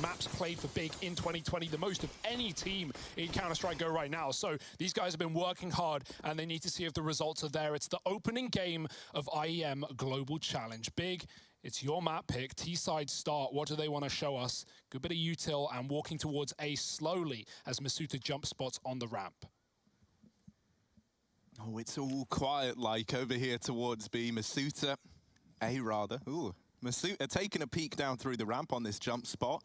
maps played for Big in 2020, the most of any team in Counter-Strike Go right now. So these guys have been working hard, and they need to see if the results are there. It's the opening game of IEM Global Challenge. Big, it's your map pick. T-side start. What do they want to show us? Good bit of util and walking towards A slowly as Masuta jump spots on the ramp. Oh, it's all quiet like over here towards B. Masuta, A rather. Ooh, Masuta taking a peek down through the ramp on this jump spot.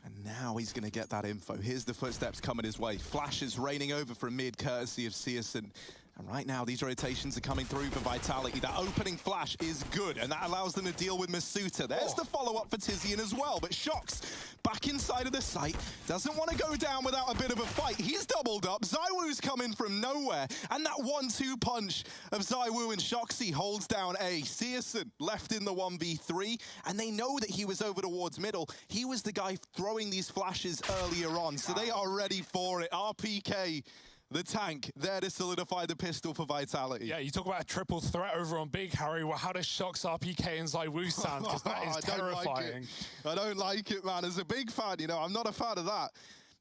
And now he's going to get that info. Here's the footsteps coming his way. Flashes raining over from mid, courtesy of Searson. And right now, these rotations are coming through for Vitality. That opening flash is good, and that allows them to deal with Masuta. There's the follow-up for Tizian as well, but Shox back inside of the site. Doesn't want to go down without a bit of a fight. He's doubled up. ZywOo's coming from nowhere, and that 1-2 punch of ZywOo and Shoxy holds down A. Searson left in the 1v3, and they know that he was over towards middle. He was the guy throwing these flashes earlier on, so they are ready for it. RPK, the tank, there to solidify the pistol for Vitality. Yeah, you talk about a triple threat over on Big, Harry. Well, how does Shox, RPK, and ZywOo sound? Because that is terrifying. I don't like it, man. As a Big fan, you know, I'm not a fan of that.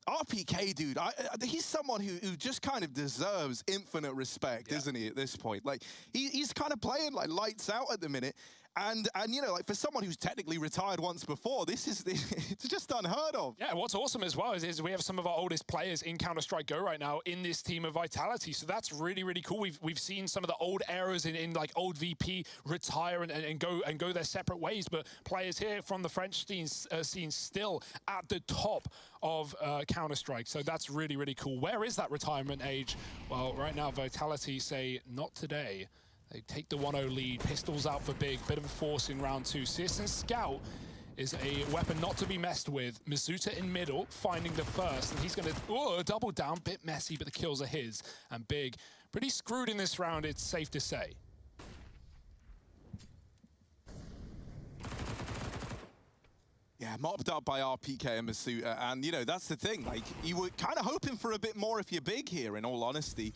RPK, dude, he's someone who just kind of deserves infinite respect, isn't he, at this point? Like, he's kind of playing like lights out at the minute. And you know, like for someone who's technically retired once before, it's just unheard of. Yeah, what's awesome as well is we have some of our oldest players in Counter-Strike Go right now in this team of Vitality. So that's really, really cool. We've seen some of the old eras in like old VP retire and go their separate ways, but players here from the French scene still at the top of Counter-Strike. So that's really, really cool. Where is that retirement age? Well, right now Vitality say not today. They take the 1-0 lead, pistols out for Big, bit of a force in round two. Searson's Scout is a weapon not to be messed with. Masuta in middle, finding the first, and he's gonna double down, bit messy, but the kills are his. And Big, pretty screwed in this round, it's safe to say. Yeah, mopped up by RPK and Masuta, and you know, that's the thing, like, you were kind of hoping for a bit more if you're Big here, in all honesty.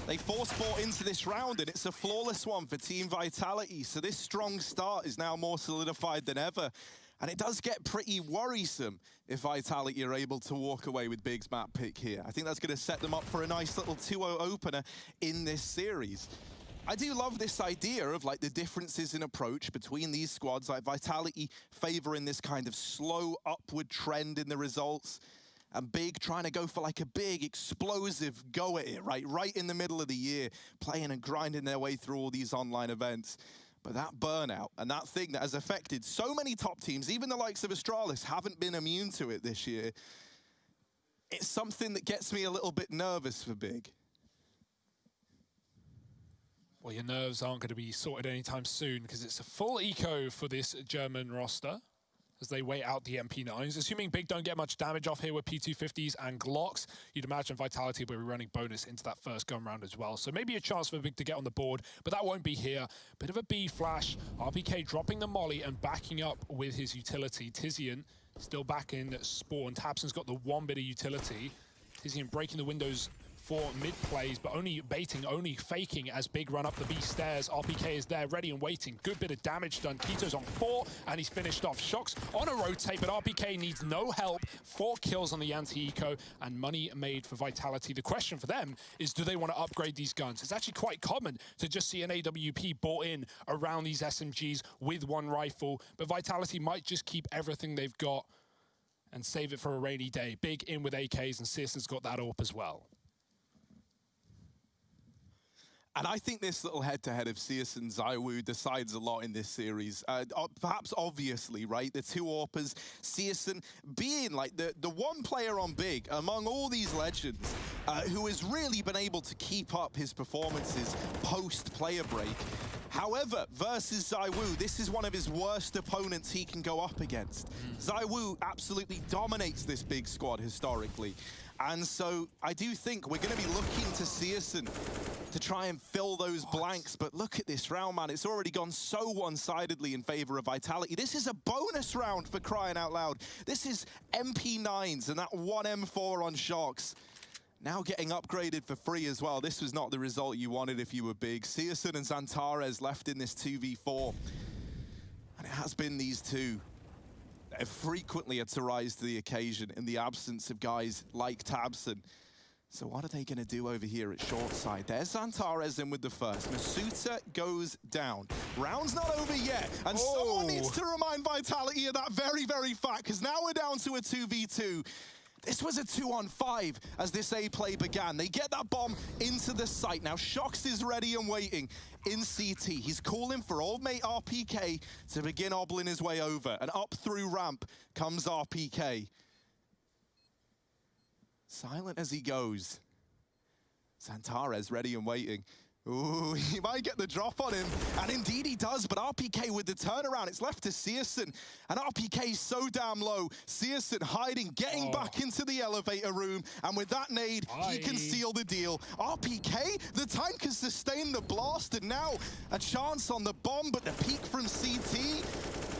They force-fought into this round, and it's a flawless one for Team Vitality, so this strong start is now more solidified than ever, and it does get pretty worrisome if Vitality are able to walk away with Big's map pick here. I think that's going to set them up for a nice little 2-0 opener in this series. I do love this idea of like the differences in approach between these squads, like Vitality favoring this kind of slow upward trend in the results, and Big trying to go for like a big explosive go at it, right in the middle of the year, playing and grinding their way through all these online events. But that burnout and that thing that has affected so many top teams, even the likes of Astralis, haven't been immune to it this year. It's something that gets me a little bit nervous for Big. Well, your nerves aren't going to be sorted anytime soon because it's a full eco for this German roster as they wait out the MP9s. Assuming Big don't get much damage off here with P250s and Glocks, you'd imagine Vitality will be running bonus into that first gun round as well. So maybe a chance for Big to get on the board, but that won't be here. Bit of a B flash. RPK dropping the molly and backing up with his utility. Tizian still back in spawn. Tabson's got the one bit of utility. Tizian breaking the windows for mid plays, but only baiting, only faking as Big run up the B stairs. RPK is there, ready and waiting. Good bit of damage done. Kito's on 4, and he's finished off. Shox on a rotate, but RPK needs no help. 4 kills on the anti-eco, and money made for Vitality. The question for them is, do they want to upgrade these guns? It's actually quite common to just see an AWP bought in around these SMGs with one rifle, but Vitality might just keep everything they've got and save it for a rainy day. Big in with AKs, and Searson's got that AWP as well. And I think this little head-to-head of Searson and ZywOo decides a lot in this series. Perhaps obviously, right? The two AWPers, Searson being like the one player on Big among all these legends who has really been able to keep up his performances post-player break. However, versus ZywOo, this is one of his worst opponents he can go up against. ZywOo absolutely dominates this Big squad historically. And so I do think we're going to be looking to Searson to try and fill those blanks. But look at this round, man. It's already gone so one-sidedly in favor of Vitality. This is a bonus round for crying out loud. This is MP9s and that one M4 on Shox. Now getting upgraded for free as well. This was not the result you wanted if you were Big. Searson and Xantares left in this 2v4. And it has been these two. frequently had to rise to the occasion in the absence of guys like Tabson. So what are they going to do over here at short side? There's Xantares in with the first. Masuta goes down. Round's not over yet. And someone needs to remind Vitality of that very, very fact, because now we're down to a 2v2. This was a 2-on-5 as this A play began. They get that bomb into the site. Now Shox is ready and waiting in CT. He's calling for old mate RPK to begin obbling his way over. And up through ramp comes RPK. Silent as he goes. Xantares ready and waiting. Ooh, he might get the drop on him. And indeed he does, but RPK with the turnaround. It's left to Searson. And RPK's so damn low. Searson hiding, getting back into the elevator room. And with that nade, he can seal the deal. RPK, the tank has sustained the blast. And now a chance on the bomb, but the peek from CT.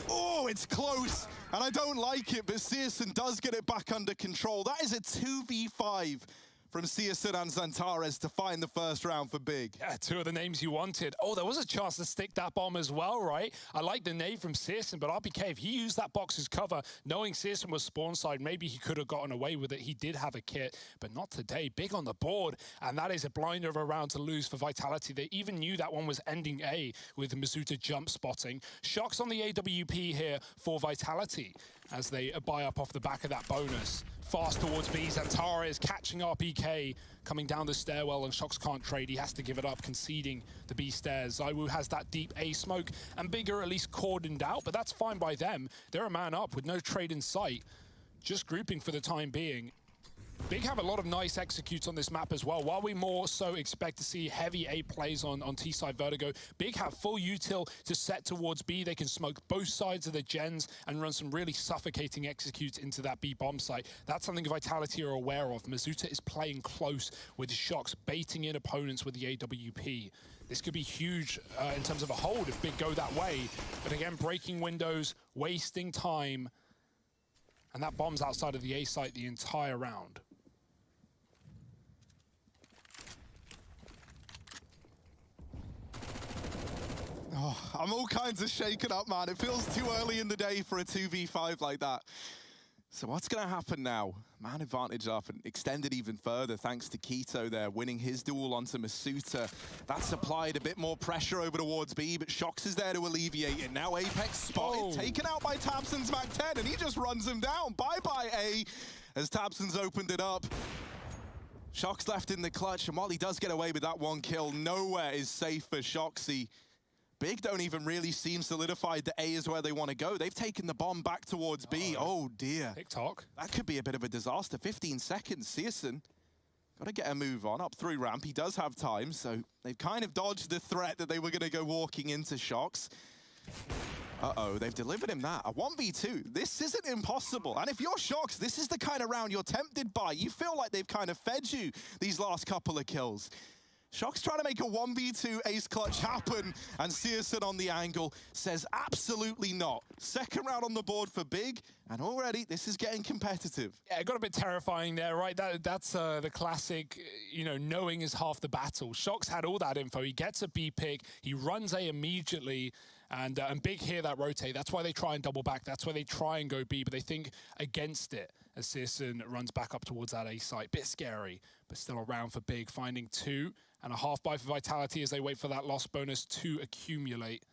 Oh, it's close. And I don't like it, but Searson does get it back under control. That is a 2v5 from Searson and Xantares to find the first round for Big. Yeah, two of the names you wanted. Oh, there was a chance to stick that bomb as well, right? I like the nade from Searson, but RPK, if he used that box as cover, knowing Searson was spawn side, maybe he could have gotten away with it. He did have a kit, but not today. Big on the board, and that is a blinder of a round to lose for Vitality. They even knew that one was ending A with Masuta jump spotting. Shox on the AWP here for Vitality as they buy up off the back of that bonus. Fast towards B, Xantares catching RPK, coming down the stairwell, and Shox can't trade. He has to give it up, conceding the B stairs. ZywOo has that deep A smoke, and Big are at least cordoned out, but that's fine by them. They're a man up with no trade in sight, just grouping for the time being. Big have a lot of nice executes on this map as well. While we more so expect to see heavy A plays on T-side Vertigo, Big have full util to set towards B. They can smoke both sides of the gens and run some really suffocating executes into that B bomb site. That's something Vitality are aware of. Masuta is playing close with Shox, baiting in opponents with the AWP. This could be huge in terms of a hold if Big go that way. But again, breaking windows, wasting time. And that bomb's outside of the A site the entire round. Oh, I'm all kinds of shaken up, man. It feels too early in the day for a 2v5 like that. So what's going to happen now? Man advantage up and extended even further thanks to Keto there, winning his duel onto Masuta. That's applied a bit more pressure over towards B, but Shox is there to alleviate it. Now Apex spotted, taken out by Tabson's Mac 10, and he just runs him down. Bye-bye A, as Tabson's opened it up. Shox left in the clutch, and while he does get away with that one kill, nowhere is safe for Shoxy. Big don't even really seem solidified that A is where they want to go. They've taken the bomb back towards B. Oh, dear. TikTok. That could be a bit of a disaster. 15 seconds. Searson got to get a move on. Up through ramp. He does have time, so they've kind of dodged the threat that they were going to go walking into Shox. Uh-oh, they've delivered him that. A 1v2. This isn't impossible. And if you're Shox, this is the kind of round you're tempted by. You feel like they've kind of fed you these last couple of kills. Shox trying to make a 1v2 ace clutch happen, and Searson on the angle says absolutely not. Second round on the board for Big, and already this is getting competitive. Yeah, it got a bit terrifying there, right? That's the classic, you know, knowing is half the battle. Shox had all that info. He gets a B pick, he runs A immediately, and Big hear that rotate. That's why they try and double back. That's why they try and go B, but they think against it as Searson runs back up towards that A site. Bit scary, but still around for Big, finding 2.5 buy for Vitality as they wait for that loss bonus to accumulate.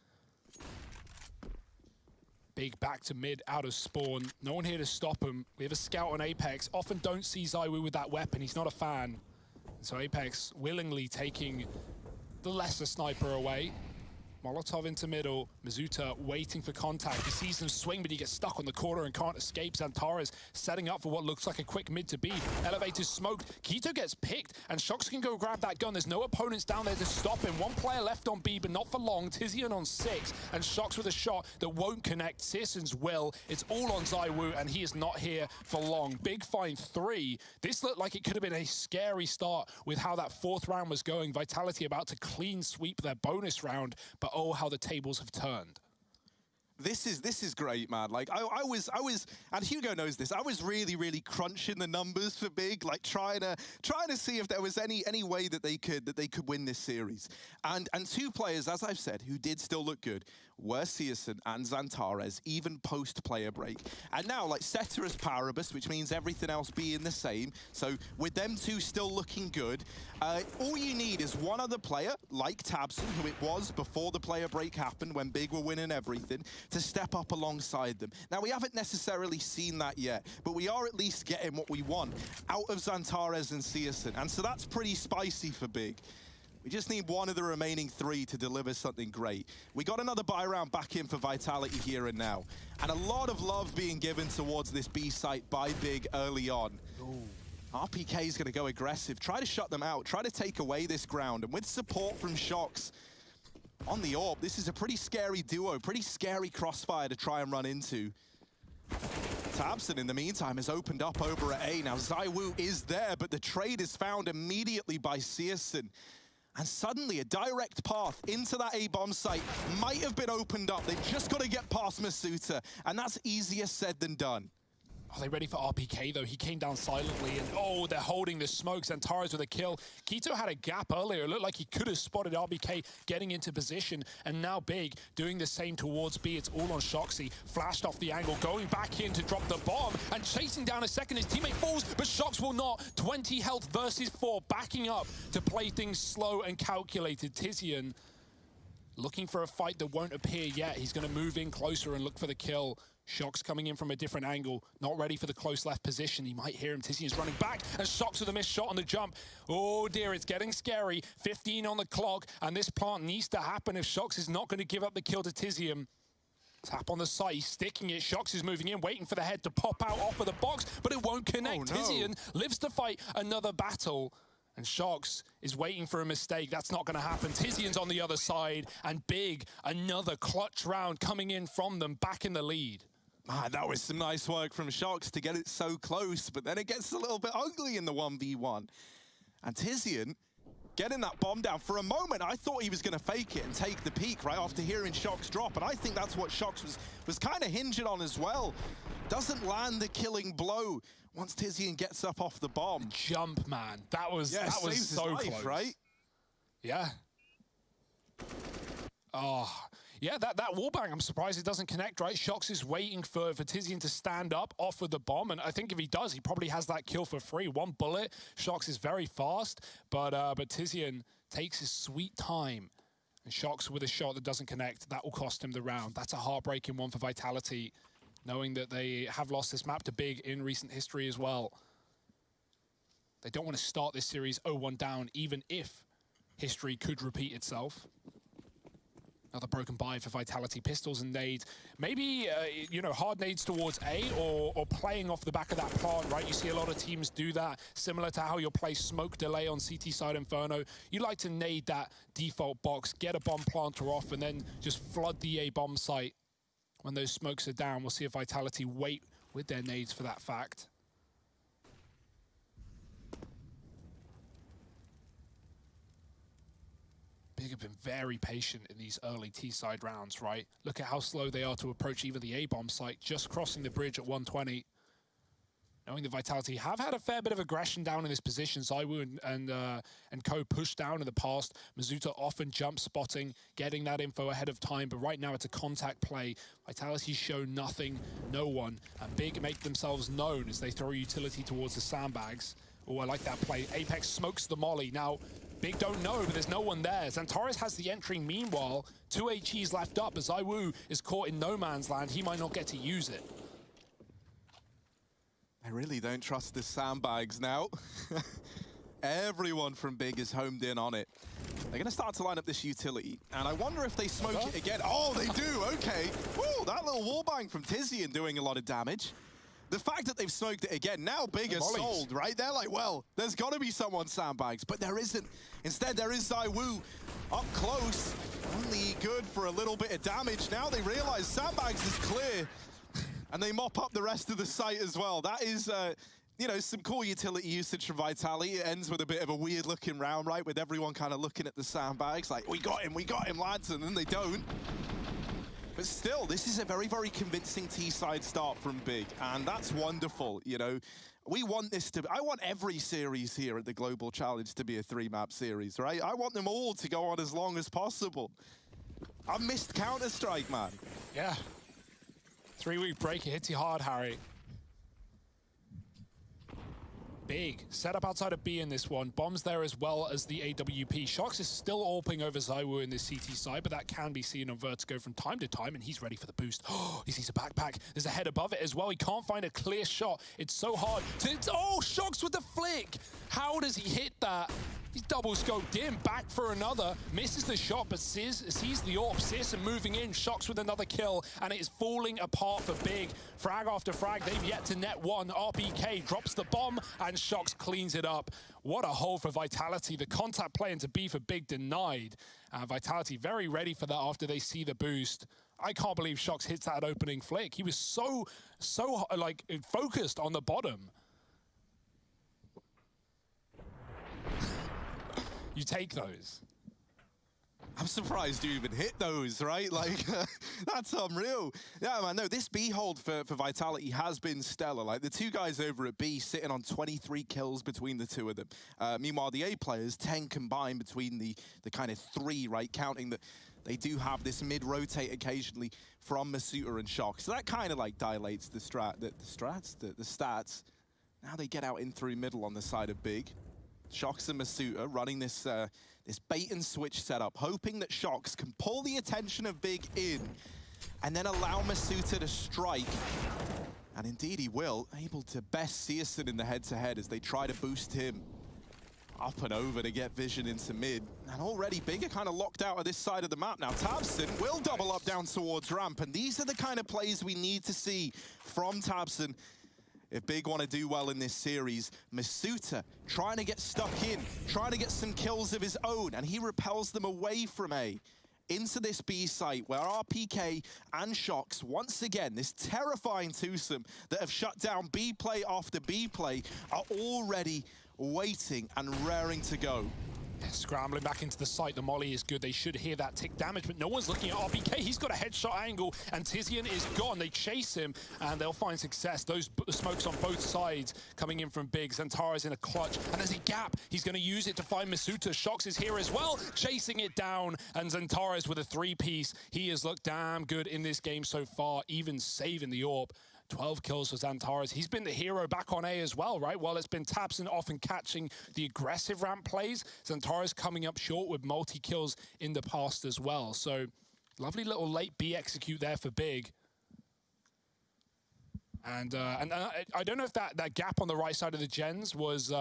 Big back to mid, out of spawn. No one here to stop him. We have a scout on Apex. Often don't see ZywOo with that weapon. He's not a fan. So Apex willingly taking the lesser sniper away. Molotov into middle. Masuta waiting for contact. He sees them swing, but he gets stuck on the corner and can't escape. Xantares setting up for what looks like a quick mid to B. Elevator's smoked. Keto gets picked, and Shox can go grab that gun. There's no opponents down there to stop him. One player left on B, but not for long. Tizian on 6, and Shox with a shot that won't connect. Searson's will. It's all on ZywOo, and he is not here for long. Big find 3. This looked like it could have been a scary start with how that 4th round was going. Vitality about to clean sweep their bonus round, but oh, how the tables have turned. This is great, man. Like I was, and Hugo knows this. I was really crunching the numbers for Big, like trying to see if there was any way that they could win this series. And two players, as I've said, who did still look good were Searson and Xantares, even post-player break. And now, like, Ceteris Paribus, which means everything else being the same. So with them two still looking good, all you need is one other player, like Tabson, who it was before the player break happened, when Big were winning everything, to step up alongside them. Now, we haven't necessarily seen that yet, but we are at least getting what we want out of Xantares and Searson. And so that's pretty spicy for Big. We just need one of the remaining three to deliver something great. We got another buy round back in for Vitality here and now. And a lot of love being given towards this B site by Big early on. Ooh. RPK is going to go aggressive, try to shut them out, try to take away this ground. And with support from Shox on the AWP, this is a pretty scary duo, pretty scary crossfire to try and run into. Tabson, in the meantime, has opened up over at A. Now, ZywOo is there, but the trade is found immediately by Searson. And suddenly, a direct path into that A-bomb site might have been opened up. They've just got to get past Masuta, and that's easier said than done. Are they ready for RPK, though? He came down silently, and oh, they're holding the smoke. Xantares with a kill. Keto had a gap earlier. It looked like he could have spotted RPK getting into position, and now Big doing the same towards B. It's all on Shoxy. Flashed off the angle, going back in to drop the bomb, and chasing down a second. His teammate falls, but Shox will not. 20 health versus 4, backing up to play things slow and calculated. Tizian looking for a fight that won't appear yet. He's going to move in closer and look for the kill. Shox coming in from a different angle, not ready for the close left position. He might hear him. Tizian's running back, and Shox with a missed shot on the jump. Oh dear, it's getting scary. 15 on the clock, and this plant needs to happen if Shox is not going to give up the kill to Tizian. Tap on the side, he's sticking it. Shox is moving in, waiting for the head to pop out off of the box, but it won't connect. Oh, no. Tizian lives to fight another battle. And Shox is waiting for a mistake. That's not going to happen. Tizian's on the other side, and Big, another clutch round coming in from them, back in the lead. Man, that was some nice work from Shox to get it so close, but then it gets a little bit ugly in the 1v1. And Tizian getting that bomb down. For a moment, I thought he was going to fake it and take the peek right after hearing Shox drop, and I think that's what Shox was kind of hinging on as well. Doesn't land the killing blow once Tizian gets up off the bomb. The jump, man. That was so close. Right? Yeah. Oh, yeah, that wallbang, I'm surprised it doesn't connect, right? Shox is waiting for Tizian to stand up off of the bomb, and I think if he does, he probably has that kill for free. One bullet. Shox is very fast, but Tizian takes his sweet time. And Shox with a shot that doesn't connect, that will cost him the round. That's a heartbreaking one for Vitality, knowing that they have lost this map to Big in recent history as well. They don't want to start this series 0-1 down, even if history could repeat itself. Another broken buy for Vitality. Pistols and nades. Maybe, you know, hard nades towards A or playing off the back of that plant, right? You see a lot of teams do that, similar to how you'll play smoke delay on CT side Inferno. You like to nade that default box, get a bomb planter off, and then just flood the A bomb site. When those smokes are down, we'll see if Vitality wait with their nades for that fact. Big have been very patient in these early T-side rounds, right? Look at how slow they are to approach even the A-bomb site, just crossing the bridge at 120. Knowing that Vitality have had a fair bit of aggression down in this position. ZywOo and Co push down in the past. Masuta often jump spotting, getting that info ahead of time, but right now it's a contact play. Vitality show nothing, no one, and Big make themselves known as they throw utility towards the sandbags. Oh, I like that play. Apex smokes the molly. Now, Big don't know, but there's no one there. Xantares has the entry. Meanwhile, 2 HEs left up. As ZywOo is caught in no man's land, he might not get to use it. I really don't trust the sandbags now. Everyone from Big is homed in on it. They're going to start to line up this utility, and I wonder if they smoke it again. Oh, they do, okay. Woo, that little wallbang from Tizian doing a lot of damage. The fact that they've smoked it again, now Big is sold, right? They're like, well, there's got to be someone sandbags, but there isn't. Instead, there is ZywOo up close, only good for a little bit of damage. Now they realize sandbags is clear, and they mop up the rest of the site as well. That is, you know, some cool utility usage from Vitality. It ends with a bit of a weird-looking round, right, with everyone kind of looking at the sandbags, like, we got him, lads, and then they don't. But still, this is a very, very convincing T-side start from Big, and that's wonderful, you know. We want this to, I want every series here at the Global Challenge to be a 3-map series, right? I want them all to go on as long as possible. I missed Counter-Strike, man. Yeah. 3-week break, it hits you hard, Harry. Big set up outside of B in this one. Bombs there as well as the AWP. Shox is still AWPing over Zywoo in this CT side, but that can be seen on Vertigo from time to time, and he's ready for the boost. Oh, he sees a backpack. There's a head above it as well. He can't find a clear shot. It's so hard to... Oh, Shox with the flick! How does he hit that? He's double scoped in, back for another, misses the shot, but sees the AWP. Sisson moving in, Shox with another kill, and it is falling apart for Big. Frag after frag, they've yet to net one. RPK drops the bomb, and Shox cleans it up. What a hole for Vitality. The contact play into B for Big denied. Vitality very ready for that after they see the boost. I can't believe Shox hits that opening flick. He was so like focused on the bottom. You take those. I'm surprised you even hit those, right? Like, that's unreal. Yeah, man, no, this B hold for Vitality has been stellar. Like, the two guys over at B sitting on 23 kills between the two of them. Meanwhile, the A players, 10 combined between the kind of 3, right? Counting that they do have this mid-rotate occasionally from Masuta and Shox. So that kind of, like, dilates the stats. Now they get out in through middle on the side of Big. Shox and Masuta running this this bait and switch setup, hoping that Shox can pull the attention of Big in and then allow Masuta to strike. And indeed he will, able to best Sisson in the head-to-head as they try to boost him up and over to get vision into mid. And already Big are kind of locked out of this side of the map. Now Tabson will double up down towards ramp, and these are the kind of plays we need to see from Tabson if Big want to do well in this series. Masuta trying to get stuck in, trying to get some kills of his own, and he repels them away from A into this B site where RPK and Shox, once again, this terrifying twosome that have shut down B play after B play, are already waiting and raring to go. Scrambling back into the site, the molly is good. They should hear that tick damage, but no one's looking at RPK. He's got a headshot angle, and Tizian is gone. They chase him, and they'll find success. Those smokes on both sides coming in from Big. Zantara's in a clutch, and there's a gap. He's going to use it to find Masuta. Shox is here as well, chasing it down, and Zantara's with a 3-piece. He has looked damn good in this game so far, even saving the AWP. 12 kills for Zantara's. He's been the hero back on A as well, right? While it's been Tabson often catching the aggressive ramp plays, Zantara's coming up short with multi-kills in the past as well. So, lovely little late B execute there for Big. And I don't know if that gap on the right side of the gens was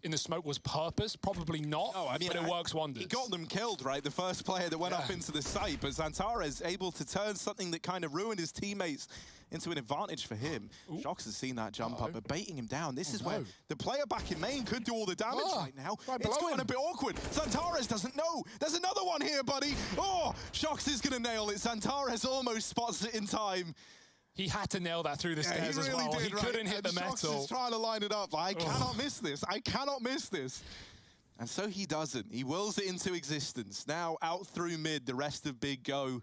in the smoke was purpose. Probably not. Oh, I mean, but it works wonders. He got them killed, right? The first player that went up into the site, but Zantara is able to turn something that kind of ruined his teammates into an advantage for him. Shox has seen that jump up, but baiting him down. This is where the player back in main could do all the damage right now. It's gotten a bit awkward. Zantara's doesn't know. There's another one here, buddy. Oh, Shox is going to nail it. Zantara's almost spots it in time. He had to nail that through the stairs he really as well. Did, he couldn't hit the metal. Shox is trying to line it up. I cannot miss this. I cannot miss this. And so he doesn't. He wills it into existence. Now out through mid, the rest of Big go.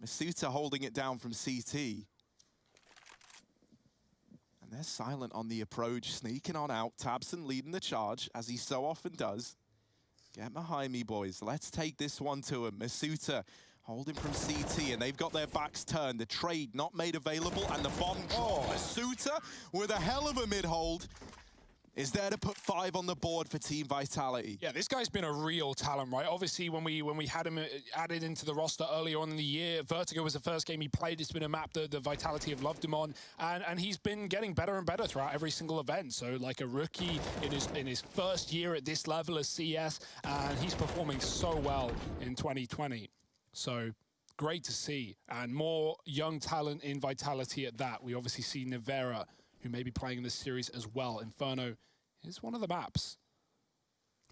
Masuta holding it down from CT. And they're silent on the approach, sneaking on out. Tabson leading the charge, as he so often does. Get behind me, boys. Let's take this one to him. Masuta holding from CT, and they've got their backs turned. The trade not made available, and the bomb drop. Masuta, with a hell of a mid-hold, is there to put 5 on the board for Team Vitality. Yeah, this guy's been a real talent, right? Obviously, when we had him added into the roster early on in the year, Vertigo was the first game he played. It's been a map that the Vitality have loved him on, and he's been getting better and better throughout every single event. So, like a rookie in his first year at this level of CS, and he's performing so well in 2020. So, great to see, and more young talent in Vitality at that. We obviously see Nivera, who may be playing in this series as well. Inferno is one of the maps.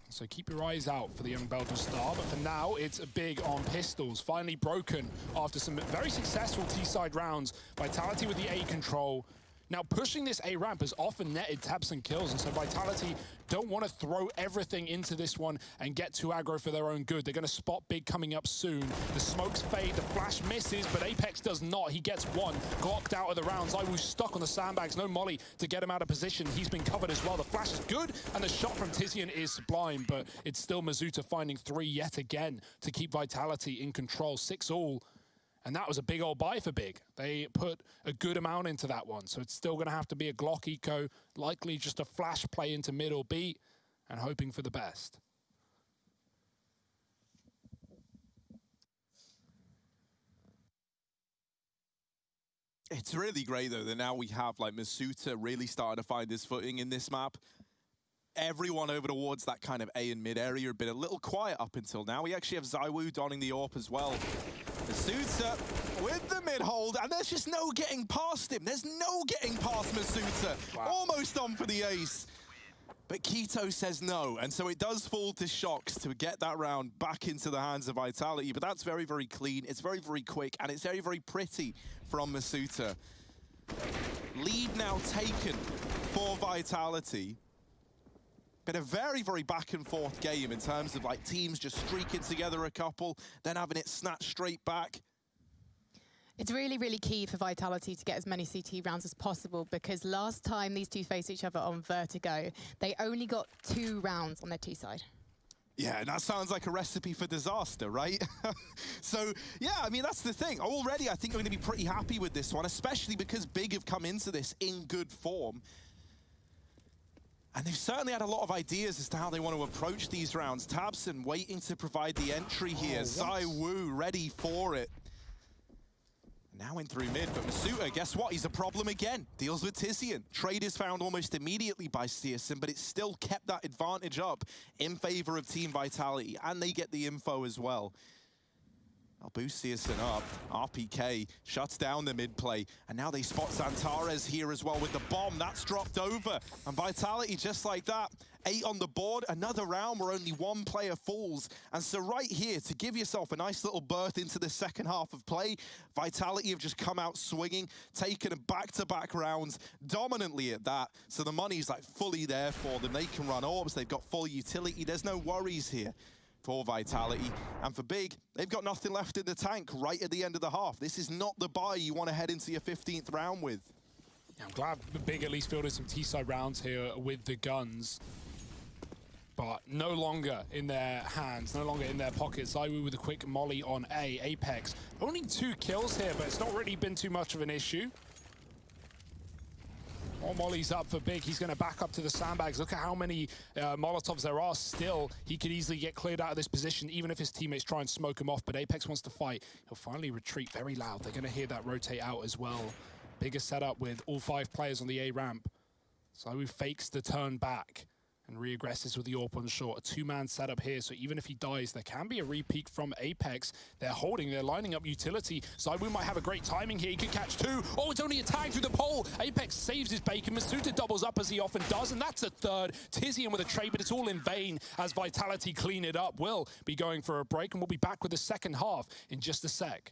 So keep your eyes out for the young Belgian star. But for now, it's Big on pistols. Finally broken after some very successful T-side rounds. Vitality with the A control. Now, pushing this A ramp has often netted tabs kills, and so Vitality don't want to throw everything into this one and get too aggro for their own good. They're going to spot Big coming up soon. The smokes fade, the flash misses, but Apex does not. He gets one, glocked out of the rounds. Iwu's stuck on the sandbags, no molly to get him out of position. He's been covered as well. The flash is good, and the shot from Tizian is sublime, but it's still Mizuta finding 3 yet again to keep Vitality in control. 6-all. And that was a big old buy for Big. They put a good amount into that one. So it's still going to have to be a Glock eco, likely just a flash play into mid or B, and hoping for the best. It's really great, though, that now we have, like, Masuta really starting to find his footing in this map. Everyone over towards that kind of A and mid area have been a little quiet up until now. We actually have ZywOo donning the AWP as well. Masuta with the mid hold, and there's just no getting past him. There's no getting past Masuta. Wow. Almost on for the ace. But Keto says no, and so it does fall to Shox to get that round back into the hands of Vitality. But that's very, very clean. It's very, very quick, and it's very, very pretty from Masuta. Lead now taken for Vitality. Been a very, very back and forth game in terms of like teams just streaking together a couple, then having it snatched straight back. It's really, really key for Vitality to get as many CT rounds as possible, because last time these two faced each other on Vertigo, they only got 2 rounds on their T side. Yeah, and that sounds like a recipe for disaster, right? So, yeah, I mean, that's the thing. Already, I think we're going to be pretty happy with this one, especially because Big have come into this in good form. And they've certainly had a lot of ideas as to how they want to approach these rounds. tabseN waiting to provide the entry here. ZywOo ready for it. Now in through mid, but Masuta, guess what? He's a problem again. Deals with Tizian. Trade is found almost immediately by searsON, but it's still kept that advantage up in favor of Team Vitality, and they get the info as well. I'll boost searsON up. RPK shuts down the mid play, and now they spot Xantares here as well with the bomb. That's dropped over, and Vitality just like that. 8 on the board, another round where only 1 player falls. And so right here, to give yourself a nice little berth into the second half of play, Vitality have just come out swinging, taken a back-to-back rounds, dominantly at that. So the money's like fully there for them. They can run orbs, they've got full utility. There's no worries here for Vitality. And for Big, they've got nothing left in the tank right at the end of the half. This is not the buy you want to head into your 15th round with. Yeah, I'm glad Big at least fielded some T-side rounds here with the guns. But no longer in their hands, no longer in their pockets. ZywOo with a quick molly on A. Apex, only 2 kills here, but it's not really been too much of an issue. More mollies up for Big. He's going to back up to the sandbags. Look at how many Molotovs there are still. He could easily get cleared out of this position, even if his teammates try and smoke him off. But Apex wants to fight. He'll finally retreat very loud. They're going to hear that rotate out as well. Bigger setup with all 5 players on the A ramp. ZywOo fakes the turn back and re-aggresses with the AWP on short. A 2-man setup here, so even if he dies, there can be a repeat from Apex. They're holding, they're lining up utility. ZywOo might have a great timing here. He could catch 2. Oh, it's only a tag through the pole. Apex saves his bacon. Masuta doubles up as he often does, and that's a 3rd. Tizian with a trade, but it's all in vain as Vitality clean it up. We'll be going for a break, and we'll be back with the second half in just a sec.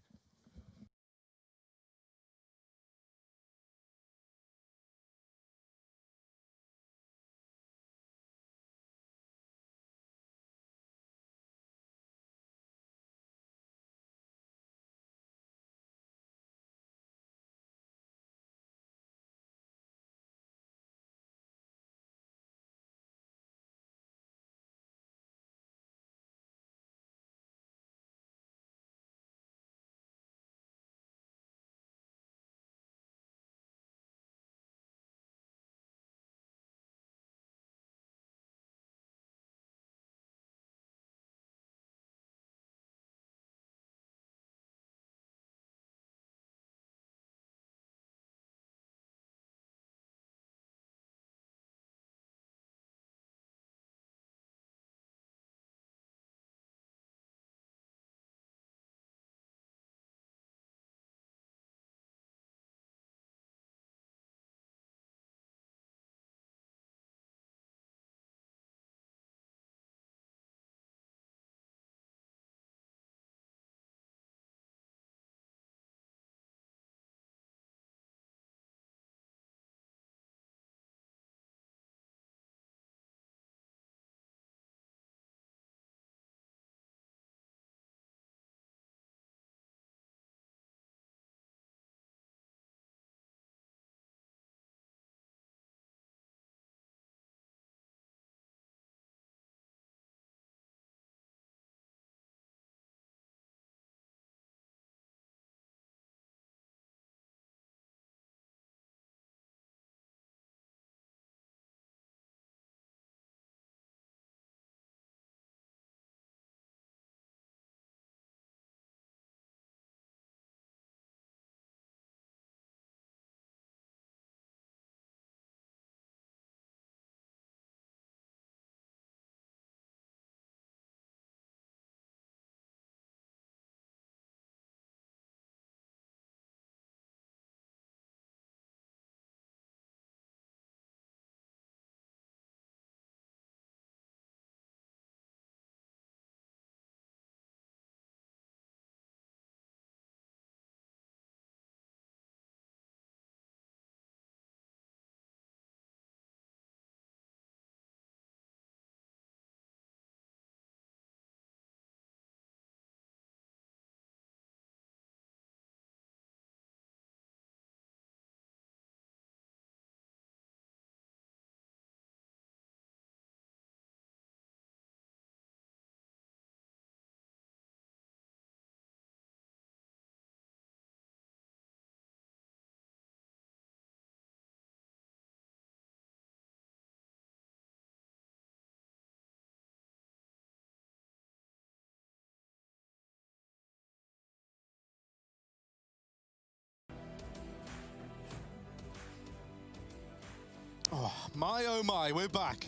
Oh my, we're back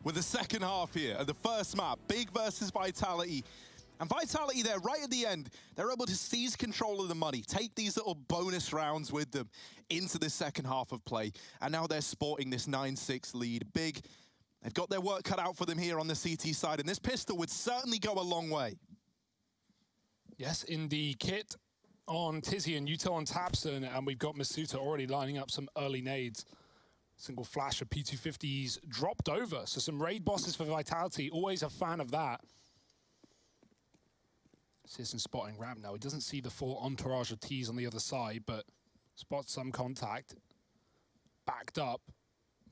with the second half here of the first map, Big versus Vitality. And Vitality there, right at the end, they're able to seize control of the money, take these little bonus rounds with them into the second half of play. And now they're sporting this 9-6 lead. Big, they've got their work cut out for them here on the CT side, and this pistol would certainly go a long way. Yes, in the kit on Tizian, Util on Tapson, and we've got Masuta already lining up some early nades. Single flash of P250s dropped over, so some raid bosses for Vitality, always a fan of that. Searson spotting ramp now. He doesn't see the full entourage of T's on the other side, but spots some contact. Backed up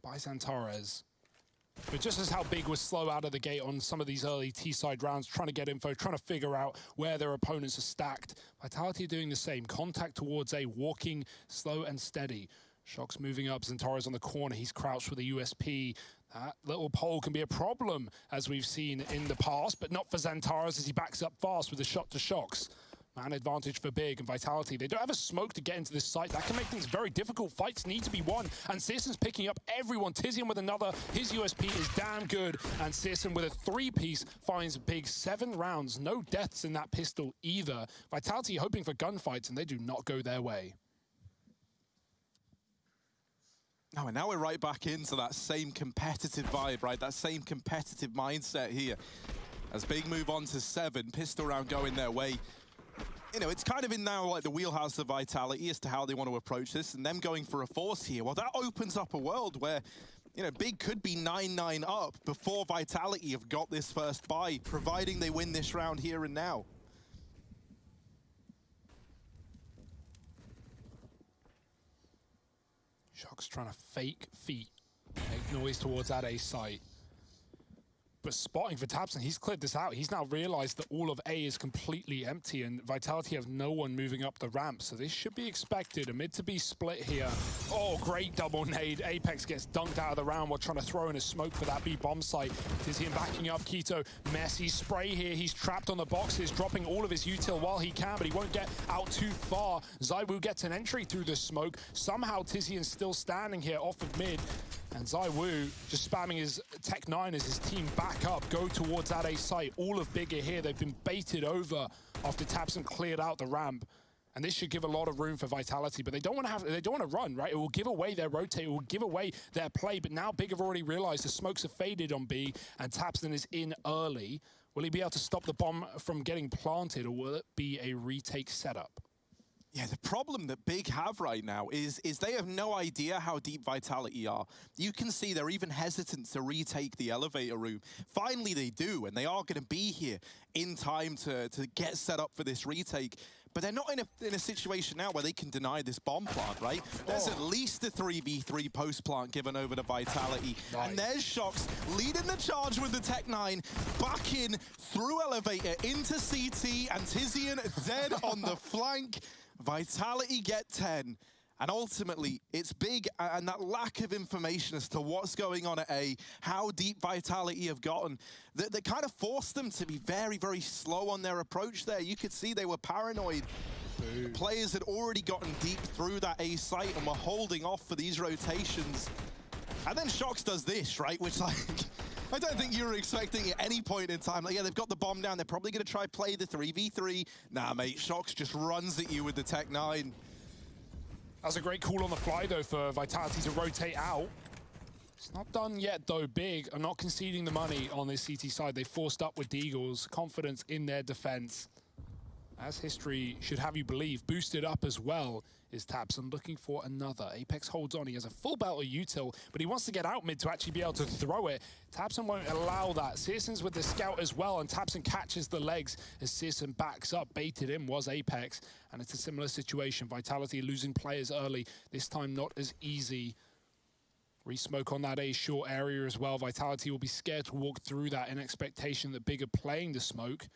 by Xantares. But just as how Big was slow out of the gate on some of these early T-side rounds, trying to get info, trying to figure out where their opponents are stacked, Vitality are doing the same. Contact towards A, walking slow and steady. Shock's moving up, Xantares on the corner. He's crouched with a USP. That little pole can be a problem, as we've seen in the past, but not for Xantares as he backs up fast with a shot to Shocks. Man advantage for Big and Vitality. They don't have a smoke to get into this site. That can make things very difficult. Fights need to be won. And Searson's picking up everyone. Tizian with another. His USP is damn good. And Searson with a 3-piece finds Big 7 rounds. No deaths in that pistol either. Vitality hoping for gunfights, and they do not go their way. Oh, and now we're right back into that same competitive vibe, right? That same competitive mindset here. As Big move on to 7, pistol round going their way. You know, it's kind of in now like the wheelhouse of Vitality as to how they want to approach this, and them going for a force here. Well, that opens up a world where, you know, Big could be 9-9 up before Vitality have got this first buy, providing they win this round here and now. Shock's trying to fake feet, make noise towards that A site. But spotting for Tapson, he's cleared this out. He's now realized that all of A is completely empty and Vitality have no one moving up the ramp. So this should be expected. A mid to B split here. Oh, great double nade. Apex gets dunked out of the round while trying to throw in a smoke for that B bomb site. Tizian backing up Keto. Messy spray here. He's trapped on the boxes, dropping all of his util while he can, but he won't get out too far. Zaiwu gets an entry through the smoke. Somehow Tizian's still standing here off of mid. And Zaiwu just spamming his Tech 9 as his team back up, go towards that A site. All of Big are here. They've been baited over after Tapson cleared out the ramp. And this should give a lot of room for Vitality, but they don't want to run, right? It will give away their rotate, it will give away their play, but now Big have already realized the smokes have faded on B and Tapson is in early. Will he be able to stop the bomb from getting planted, or will it be a retake setup? Yeah, the problem that Big have right now is they have no idea how deep Vitality are. You can see they're even hesitant to retake the elevator room. Finally they do, and they are going to be here in time to get set up for this retake. But they're not in a situation now where they can deny this bomb plant, right? There's at least a 3v3 post plant given over to Vitality. Nice. And there's Shocks leading the charge with the Tech 9, back in through elevator into CT, and Tizian dead on the flank. Vitality get 10, and ultimately it's Big and that lack of information as to what's going on at A, how deep Vitality have gotten, that kind of forced them to be very, very slow on their approach there. You could see they were paranoid. The players had already gotten deep through that A site and were holding off for these rotations. And then Shocks does this, right, which like... I don't think you were expecting at any point in time. Like, yeah, they've got the bomb down. They're probably going to try play the 3v3. Nah, mate, Shocks just runs at you with the Tech 9. That's a great call on the fly, though, for Vitality to rotate out. It's not done yet, though. Big are not conceding the money on this CT side. They forced up with Deagles. Confidence in their defense. As history should have you believe, boosted up as well is Tapson looking for another. Apex holds on. He has a full belt of util, but he wants to get out mid to actually be able to throw it. Tapson won't allow that. Searson's with the scout as well, and Tapson catches the legs as Searson backs up. Baited in was Apex, and it's a similar situation. Vitality losing players early. This time not as easy. Resmoke on that A short area as well. Vitality will be scared to walk through that in expectation that Big are playing the smoke.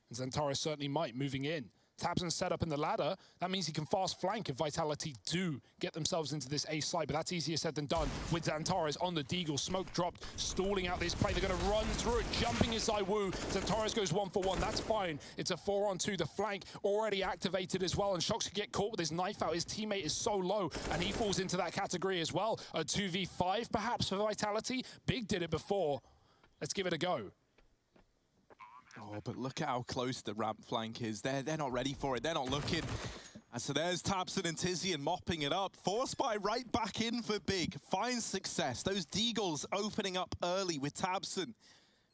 And Xantares certainly might, moving in. tabseN set up in the ladder. That means he can fast flank if Vitality do get themselves into this A site, but that's easier said than done with Xantares on the Deagle. Smoke dropped, stalling out this play. They're going to run through it, jumping is ZywOo. Xantares goes 1-for-1. That's fine. It's a 4-on-2. The flank already activated as well, and Shox could get caught with his knife out. His teammate is so low, and he falls into that category as well. A 2v5 perhaps for Vitality. Big did it before. Let's give it a go. Oh, but look at how close the ramp flank is. They're not ready for it. They're not looking. And so there's tabseN and Tizian mopping it up. Forspy right back in for Big. Finds success. Those Deagles opening up early with tabseN,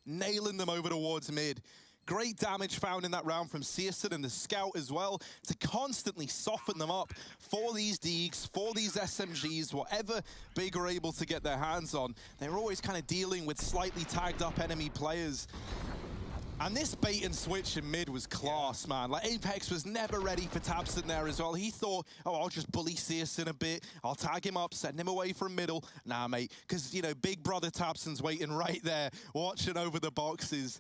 nailing them over towards mid. Great damage found in that round from syrsoN and the Scout as well to constantly soften them up for these Deags, for these SMGs, whatever Big are able to get their hands on. They're always kind of dealing with slightly tagged up enemy players. And this bait and switch in mid was class, man. Like, Apex was never ready for tabseN there as well. He thought, oh, I'll just bully syrsoN a bit. I'll tag him up, send him away from middle. Nah, mate, because, you know, big brother tabseN's waiting right there, watching over the boxes.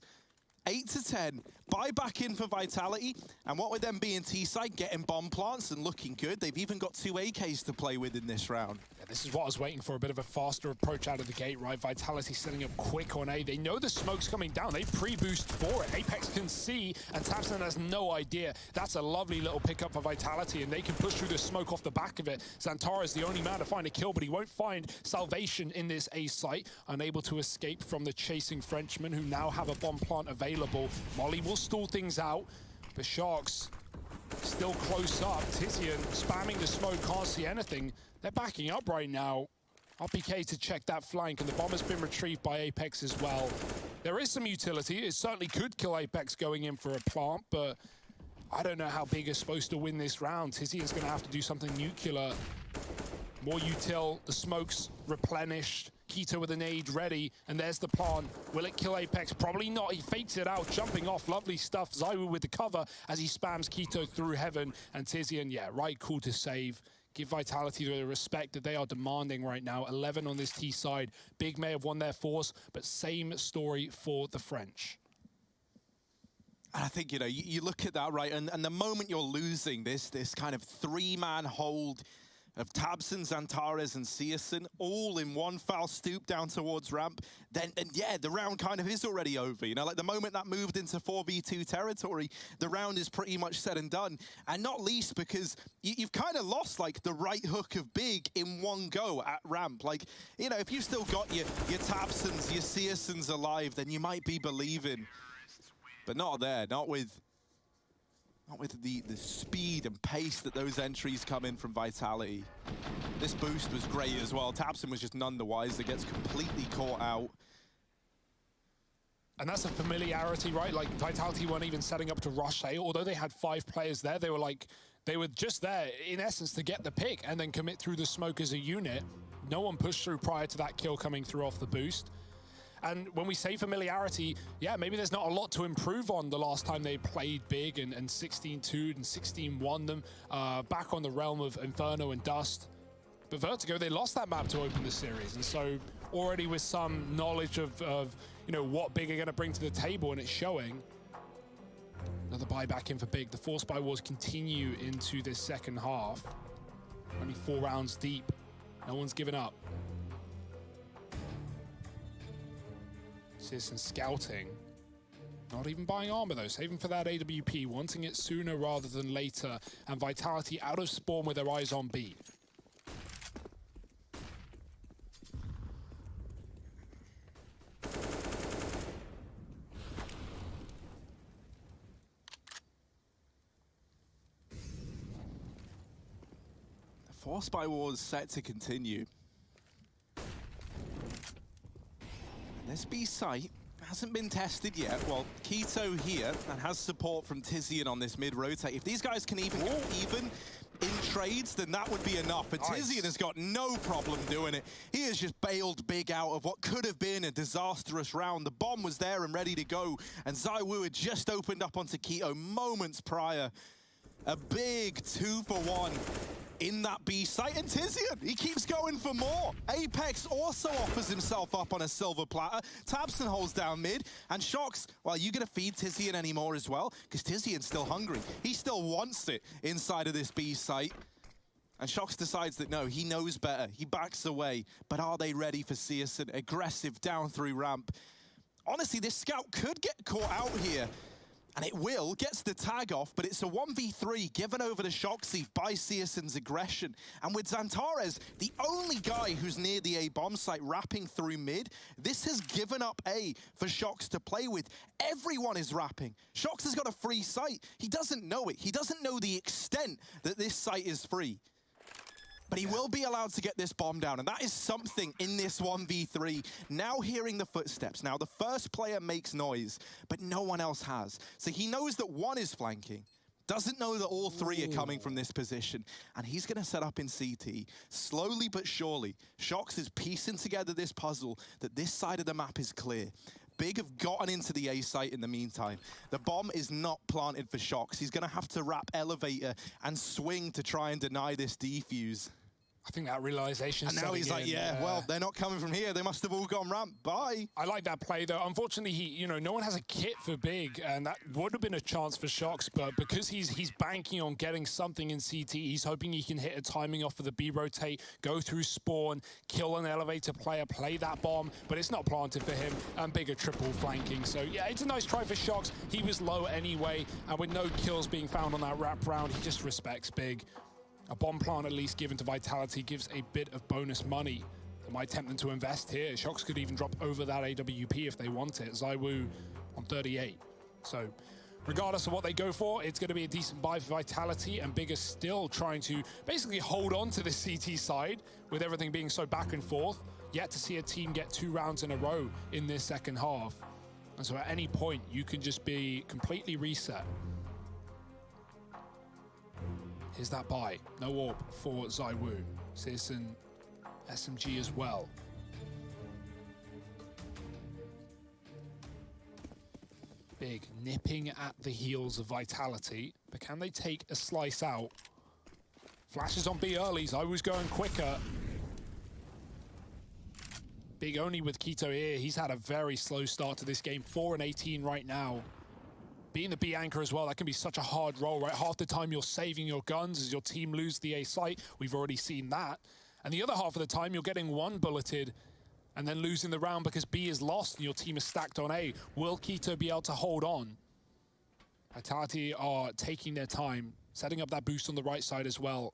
8-10, buy back in for Vitality, and what with them being T-side, getting bomb plants and looking good, they've even got 2 AKs to play with in this round. Yeah, this is what I was waiting for, a bit of a faster approach out of the gate, right? Vitality setting up quick on A. They know the smoke's coming down. They pre-boost for it. Apex can see, and tabseN has no idea. That's a lovely little pickup for Vitality, and they can push through the smoke off the back of it. Xantares is the only man to find a kill, but he won't find salvation in this A site. Unable to escape from the chasing Frenchmen, who now have a bomb plant available. Molly will stall things out, but Shox still close up. Tizian spamming the smoke, can't see anything. They're backing up right now. RPK to check that flank, and the bomb has been retrieved by Apex as well. There is some utility. It certainly could kill Apex going in for a plant, but I don't know how Big is supposed to win this round. Tizian's going to have to do something nuclear. More util, the smoke's replenished. Keto with a nade ready, and there's the plant. Will it kill Apex? Probably not. He fakes it out, jumping off. Lovely stuff. ZywOo with the cover as he spams Keto through heaven. And Tizian, yeah, right call to save. Give Vitality the respect that they are demanding right now. 11 on this T side. Big may have won their force, but same story for the French. And I think, you know, you look at that, right, and the moment you're losing this kind of 3-man hold of tabseN, Xantares, and syrsoN, all in one foul stoop down towards ramp, then yeah, the round kind of is already over. You know, like the moment that moved into 4v2 territory, the round is pretty much said and done. And not least because you've kind of lost like the right hook of Big in one go at ramp. Like, you know, if you've still got your tabseNs, your syrsoNs alive, then you might be believing. But not there, not with the speed and pace that those entries come in from Vitality. This boost was great as well. tabseN was just none the wiser, gets completely caught out. And that's a familiarity, right? Like, Vitality weren't even setting up to rush A, although they had 5 players there. They were just there, in essence, to get the pick and then commit through the smoke as a unit. No one pushed through prior to that kill coming through off the boost. And when we say familiarity, yeah, maybe there's not a lot to improve on the last time they played Big and 16-2'd and 16-1 them back on the realm of Inferno and Dust. But Vertigo, they lost that map to open the series. And so already with some knowledge of you know, what Big are going to bring to the table, and it's showing. Another buyback in for Big. The Forspy wars continue into this second half. Only 4 rounds deep. No one's given up. syrsoN scouting. Not even buying armor though, saving for that AWP, wanting it sooner rather than later, and Vitality out of spawn with their eyes on B. The Forspy wars set to continue. This B site hasn't been tested yet. Well, Keto here and has support from Tizian on this mid-rotate. If these guys can even go even in trades, then that would be enough. And nice. Tizian has got no problem doing it. He has just bailed Big out of what could have been a disastrous round. The bomb was there and ready to go, and ZywOo had just opened up onto Keto moments prior. A big 2-for-1 in that B site. And Tizian, he keeps going for more. Apex also offers himself up on a silver platter. Tabson holds down mid. And Shox, well, you going to feed Tizian anymore as well? Because Tizian's still hungry. He still wants it inside of this B site. And Shox decides that no, he knows better. He backs away. But are they ready for Searson? Aggressive down through ramp. Honestly, this scout could get caught out here. And it will, gets the tag off, but it's a 1v3 given over to Shoxy by Searson's aggression. And with Xantares, the only guy who's near the A bomb site wrapping through mid, this has given up A for Shox to play with. Everyone is wrapping. Shox has got a free site. He doesn't know it. He doesn't know the extent that this site is free. But he will be allowed to get this bomb down, and that is something in this 1v3. Now hearing the footsteps. Now the first player makes noise, but no one else has. So he knows that one is flanking, doesn't know that all three are coming from this position, and he's going to set up in CT. Slowly but surely, Shox is piecing together this puzzle that this side of the map is clear. Big have gotten into the A site in the meantime. The bomb is not planted for Shox. He's going to have to wrap elevator and swing to try and deny this defuse. I think that realization. And now he's like, yeah, well, they're not coming from here. They must have all gone ramp. Bye. I like that play, though. Unfortunately, no one has a kit for Big, and that would have been a chance for Shox, but because he's banking on getting something in CT, he's hoping he can hit a timing off of the B rotate, go through spawn, kill an elevator player, play that bomb, but it's not planted for him, and Big are triple flanking. So, yeah, it's a nice try for Shox. He was low anyway, and with no kills being found on that wrap round, he just respects Big. A bomb plant at least given to Vitality gives a bit of bonus money that might tempt them to invest here. Shox could even drop over that AWP if they want it. ZywOo on 38. So regardless of what they go for, it's going to be a decent buy for Vitality, and Big is still trying to basically hold on to the CT side with everything being so back and forth. Yet to see a team get 2 rounds in a row in this second half. And so at any point, you can just be completely reset. Here's that buy. No AWP for ZywOo. Searson SMG as well. Big nipping at the heels of Vitality, but can they take a slice out? Flashes on B early. ZywOo's going quicker. Big only with Quito here. He's had a very slow start to this game. 4 and 18 right now. Being the B anchor as well, that can be such a hard role, right? Half the time you're saving your guns as your team lose the A site. We've already seen that. And the other half of the time you're getting one bulleted and then losing the round because B is lost and your team is stacked on A. Will Quito be able to hold on? Vitality are taking their time, setting up that boost on the right side as well.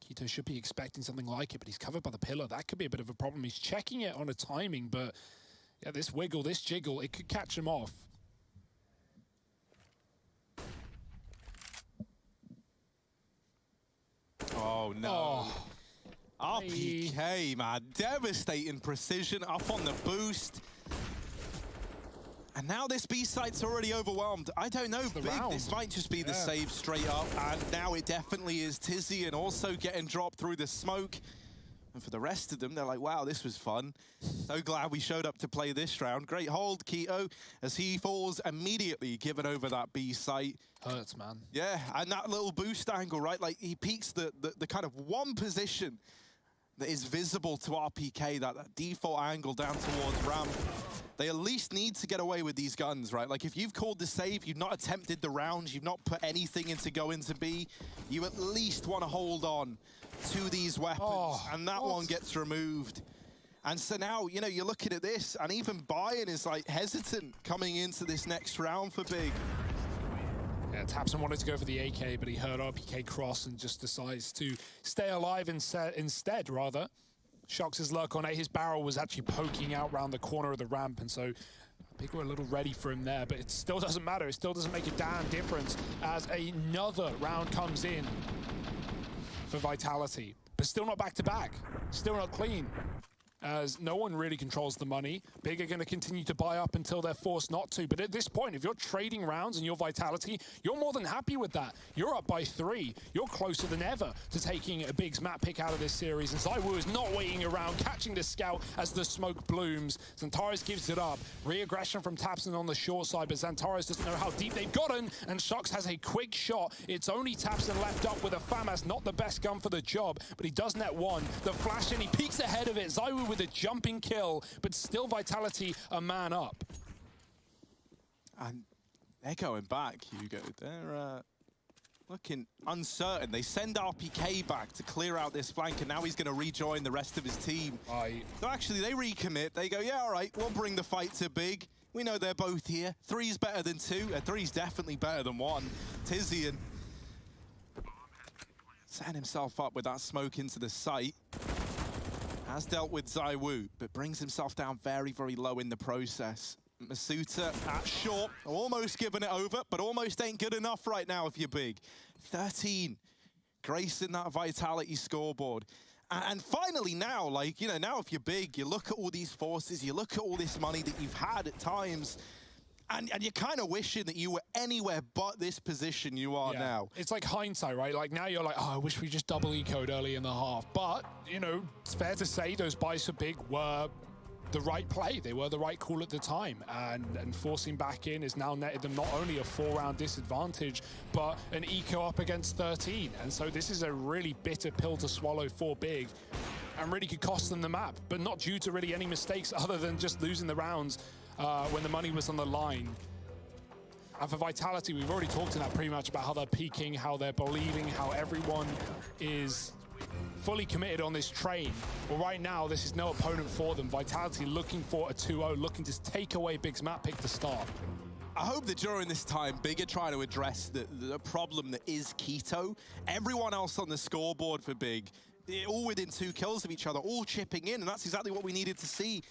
Quito should be expecting something like it, but he's covered by the pillar. That could be a bit of a problem. He's checking it on a timing, but yeah, this wiggle, this jiggle, it could catch him off. Oh, no. Oh. RPK, man. Devastating precision up on the boost. And now this B site's already overwhelmed. I don't know, Big. This might just be the save straight up. And now it definitely is Tizian also getting dropped through the smoke. And for the rest of them, they're like, wow, this was fun. So glad we showed up to play this round. Great hold, Quito, as he falls immediately, given over that B site. Hurts, man. Yeah, and that little boost angle, right? Like, he peaks the kind of one position that is visible to RPK, that default angle down towards ramp. They at least need to get away with these guns, right? Like, if you've called the save, you've not attempted the rounds, you've not put anything into go into B, you at least want to hold on to these weapons, and that one gets removed. And so now, you're looking at this, and even Bayern is, like, hesitant coming into this next round for Big. Yeah, Tabson wanted to go for the AK, but he heard RPK cross and just decides to stay alive instead, rather. Shox's lurk on A. His barrel was actually poking out around the corner of the ramp, and so Big were a little ready for him there, but it still doesn't matter. It still doesn't make a damn difference as another round comes in for Vitality. But still not back-to-back. Still not clean. as no one really controls the money. Big are going to continue to buy up until they're forced not to. But at this point, if you're trading rounds and your vitality, you're more than happy with that. You're up by 3. You're closer than ever to taking a Big's map pick out of this series. And ZywOo is not waiting around, catching the scout as the smoke blooms. Xantares gives it up. Re-aggression from tabseN on the short side, but Xantares doesn't know how deep they've gotten, and Shox has a quick shot. It's only tabseN left up with a FAMAS, not the best gun for the job, but he does net one. The flash in, he peeks ahead of it. ZywOo with a jumping kill, but still Vitality a man up. And they're going back, Hugo. They're looking uncertain. They send RPK back to clear out this flank, and now he's going to rejoin the rest of his team. So actually, they recommit. They go, yeah, all right, we'll bring the fight to Big. We know they're both here. 3's better than 2. 3's definitely better than 1. Tizian setting himself up with that smoke into the site. Has dealt with ZywOo, but brings himself down very, very low in the process. Masuta at short, almost giving it over, but almost ain't good enough right now if you're Big. 13, gracing that Vitality scoreboard. And finally now, like, you know, now if you're Big, you look at all these forces, you look at all this money that you've had at times, and you're kind of wishing that you were anywhere but this position you are now. It's like hindsight, right? Like now you're like, oh, I wish we just double eco'd early in the half. But, you know, it's fair to say those buys for Big were the right play. They were the right call at the time. And forcing back in has now netted them not only a 4-round disadvantage, but an eco up against 13. And so this is a really bitter pill to swallow for Big, and really could cost them the map, but not due to really any mistakes other than just losing the rounds when the money was on the line. And for Vitality, we've already talked in that pretty much about how they're peaking, how they're believing, how everyone is fully committed on this train. Well, right now, this is no opponent for them. Vitality looking for a 2-0, looking to take away Big's map pick to start. I hope that during this time, Big are trying to address the problem that is Keto. Everyone else on the scoreboard for Big, all within 2 kills of each other, all chipping in, and that's exactly what we needed to see.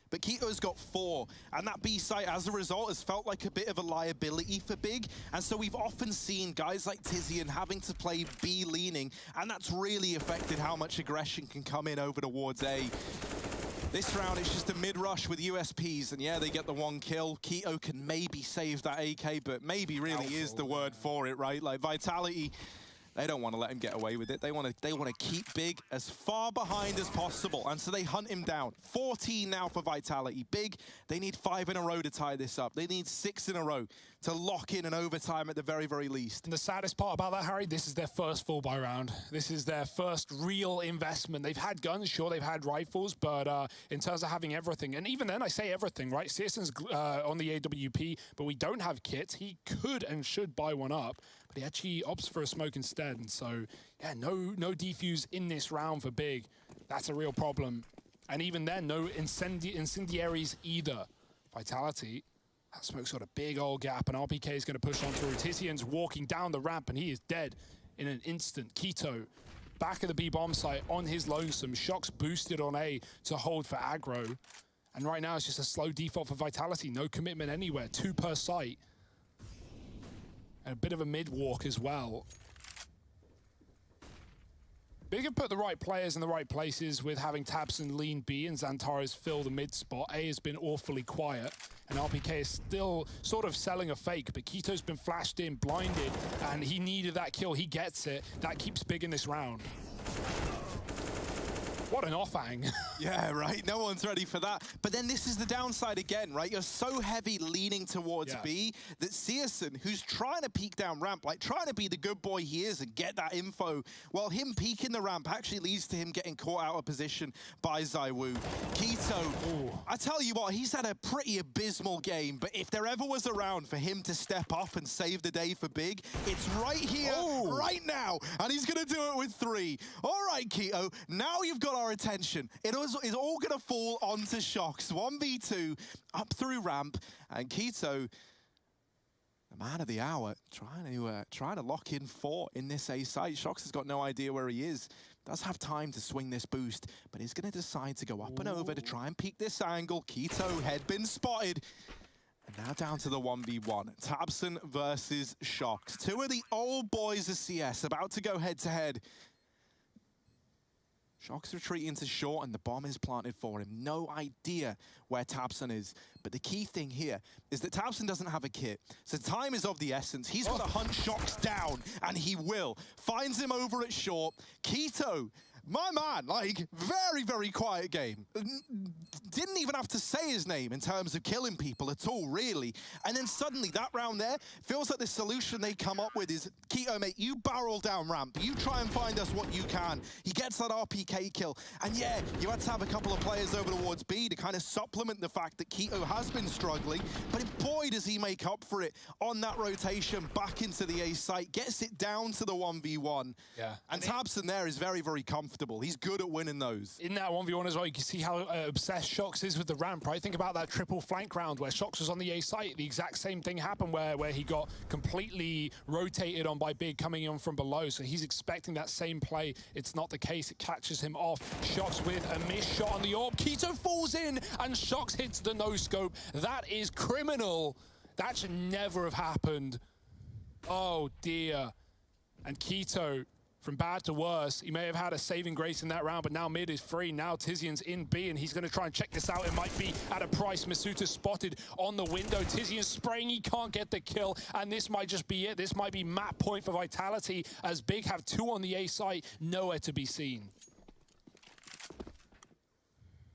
But Keto's got 4, and that B site, as a result, has felt like a bit of a liability for Big. And so we've often seen guys like Tizian having to play B leaning, and that's really affected how much aggression can come in over towards A. This round, it's just a mid-rush with USPs, and yeah, they get the 1 kill. Keto can maybe save that AK, but maybe really is the word for it, right? Like, Vitality, they don't want to let him get away with it. They want to keep Big as far behind as possible, and so they hunt him down. 14 now for Vitality. Big, they need 5 in a row to tie this up. They need 6 in a row to lock in an overtime at the very, very least. And the saddest part about that, Harry, this is their first full buy round. This is their first real investment. They've had guns, sure, they've had rifles, but in terms of having everything, and even then I say everything, right? Searson's on the AWP, but we don't have kits. He could and should buy one up, but he actually opts for a smoke instead. And so, yeah, no defuse in this round for Big. That's a real problem. And even then, no incendiaries either. Vitality, that smoke's got a big old gap, and RPK is going to push on through. Tizian's walking down the ramp, and he is dead in an instant. Keto, back at the B bomb site on his lonesome. Shox boosted on A to hold for aggro. And right now, it's just a slow default for Vitality. No commitment anywhere, 2 per site. And a bit of a mid-walk as well. Big have put the right players in the right places with having tabseN lean B and Xantares fill the mid spot. A has been awfully quiet, and RPK is still sort of selling a fake, but Keto's been flashed in, blinded, and he needed that kill. He gets it. That keeps Big in this round. What an offhang. Yeah, right. No one's ready for that. But then this is the downside again, right? You're so heavy leaning towards B that Searson, who's trying to peek down ramp, like trying to be the good boy he is and get that info, while him peeking the ramp actually leads to him getting caught out of position by ZywOo. Keto, I tell you what, he's had a pretty abysmal game, but if there ever was a round for him to step up and save the day for Big, it's right here, right now, and he's going to do it with 3. All right, Keto, now you've got our attention. It is all going to fall onto Shox. 1v2 up through ramp, and Keto, the man of the hour, trying to lock in 4 in this A site. Shox has got no idea where he is. Does have time to swing this boost, but he's going to decide to go up and over to try and peek this angle. Keto had been spotted. And now down to the 1v1. tabseN versus Shox. 2 of the old boys of CS about to go head to head. Shock's retreating to short, and the bomb is planted for him. No idea where tabseN is. But the key thing here is that tabseN doesn't have a kit. So time is of the essence. He's got to hunt Shox down, and he will. Finds him over at short. k1to, my man, like, very, very quiet game. Didn't even have to say his name in terms of killing people at all, really. And then suddenly, that round there, feels like the solution they come up with is, k1to, mate, you barrel down ramp. You try and find us what you can. He gets that RPK kill. And yeah, you had to have a couple of players over towards B to kind of supplement the fact that k1to has been struggling. But boy, does he make up for it on that rotation back into the A site. Gets it down to the 1v1. Yeah. And tabseN there is very, very comfortable. He's good at winning those. In that 1v1 as well, you can see how obsessed Shox is with the ramp, right? Think about that triple flank round where Shox was on the A site. The exact same thing happened where he got completely rotated on by Big coming in from below. So he's expecting that same play. It's not the case. It catches him off. Shox with a missed shot on the AWP. k1to falls in and Shox hits the no-scope. That is criminal. That should never have happened. Oh dear. And k1to, from bad to worse, he may have had a saving grace in that round, but now mid is free. Now Tizian's in B, and he's going to try and check this out. It might be at a price. masuta spotted on the window. Tizian spraying, he can't get the kill, and this might just be it. This might be map point for Vitality, as Big have 2 on the A site, nowhere to be seen.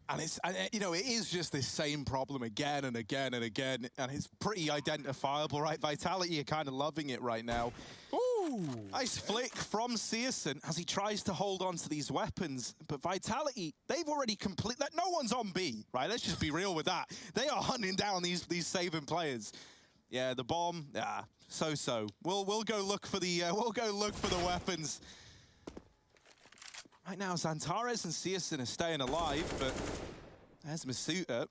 And it's, you know, it is just this same problem again and again and again, and it's pretty identifiable, right? Vitality are kind of loving it right now. Ooh, nice flick from syrsoN as he tries to hold on to these weapons. But Vitality, they've already like, no one's on B, right? Let's just be real with that. They are hunting down these saving players. Yeah, the bomb, yeah, so-so. We'll go look for the weapons. Right now, Xantares and syrsoN are staying alive, but there's masuta.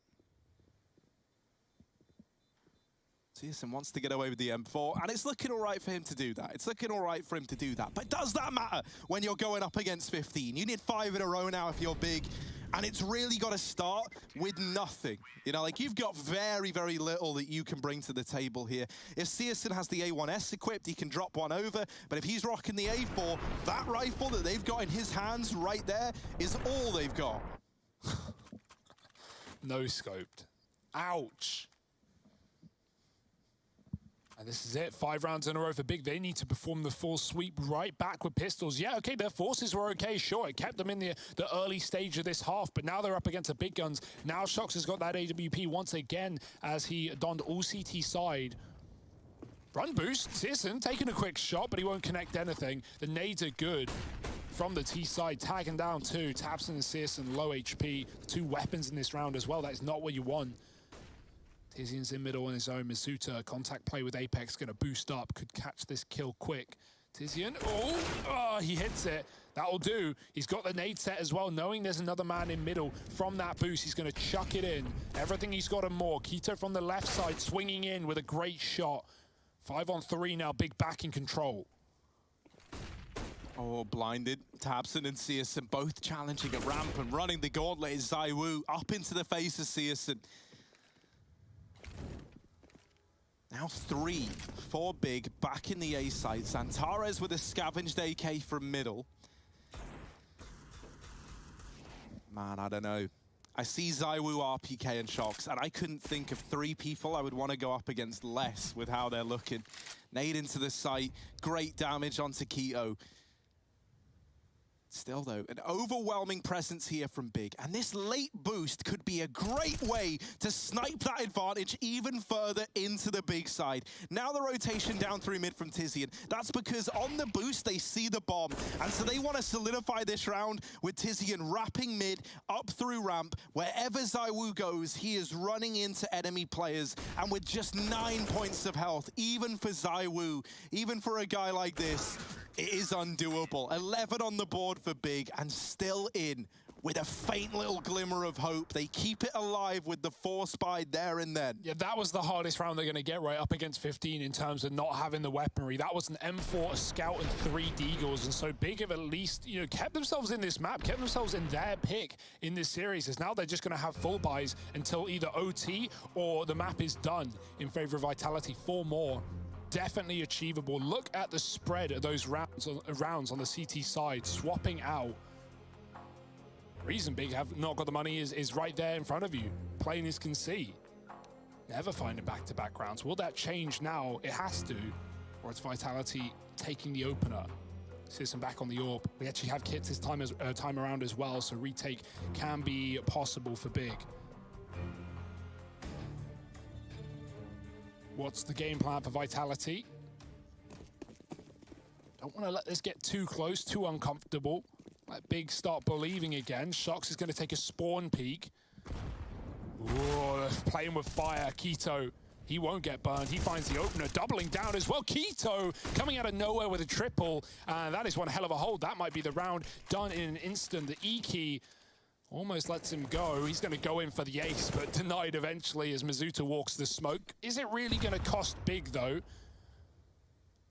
syrsoN wants to get away with the M4, and it's looking all right for him to do that. It's looking all right for him to do that. But does that matter when you're going up against 15? You need 5 in a row now if you're Big, and it's really got to start with nothing. You know, like, you've got very, very little that you can bring to the table here. If syrsoN has the A1S equipped, he can drop one over, but if he's rocking the A4, that rifle that they've got in his hands right there is all they've got. No scoped. Ouch. And this is it, 5 rounds in a row for Big. They need to perform the full sweep right back with pistols. Yeah, okay, their forces were okay, sure. It kept them in the early stage of this half, but now they're up against the big guns. Now Shox has got that AWP once again as he donned all CT side. Run boost, syrsoN taking a quick shot, but he won't connect anything. The nades are good from the T side, tagging down 2. tabseN and syrsoN, low HP. 2 weapons in this round as well. That is not what you want. Tizian's in middle on his own. masuta, contact play with Apex, going to boost up. Could catch this kill quick. Tizian, oh, he hits it. That'll do. He's got the nade set as well, knowing there's another man in middle. From that boost, he's going to chuck it in. Everything he's got and more. k1to from the left side, swinging in with a great shot. 5 on 3 now, Big back in control. Oh, blinded. tabseN and syrsoN both challenging a ramp and running the gauntlet is ZywOo up into the face of syrsoN. Now 3 for Big, back in the A site. Xantares with a scavenged AK from middle. Man, I don't know. I see ZywOo, RPK, and Shox, and I couldn't think of 3 people I would want to go up against less with how they're looking. Nade into the site, great damage onto k1to. Still, though, an overwhelming presence here from Big, and this late boost could be a great way to snipe that advantage even further into the Big side. Now the rotation down through mid from Tizian. That's because on the boost, they see the bomb, and so they want to solidify this round with Tizian wrapping mid, up through ramp. Wherever ZywOo goes, he is running into enemy players, and with just 9 points of health, even for ZywOo, even for a guy like this, it is undoable. 11 on the board for Big, and still in with a faint little glimmer of hope. They keep it alive with the 4 spied there and then. Yeah, that was the hardest round they're going to get right up against 15 in terms of not having the weaponry. That was an M4, a Scout, and 3 Deagles, and so Big have at least, you know, kept themselves in this map, kept themselves in their pick in this series, as now they're just going to have full buys until either OT or the map is done in favor of Vitality. 4 more. Definitely achievable. Look at the spread of those rounds on the CT side, swapping out. Reason Big have not got the money is right there in front of you, plain as can see. Never finding back-to-back rounds. Will that change now? It has to, or it's Vitality taking the opener. System back on the AWP. We actually have kits this time around as well, so retake can be possible for Big. What's the game plan for Vitality? Don't want to let this get too close, too uncomfortable. Let Big start believing again. Shox is going to take a spawn peek. Whoa, playing with fire. Keto, he won't get burned. He finds the opener, doubling down as well. Keto coming out of nowhere with a triple. And that is one hell of a hold. That might be the round done in an instant. The E-key almost lets him go. He's going to go in for the ace, but denied eventually as Mizuta walks the smoke. Is it really going to cost Big, though?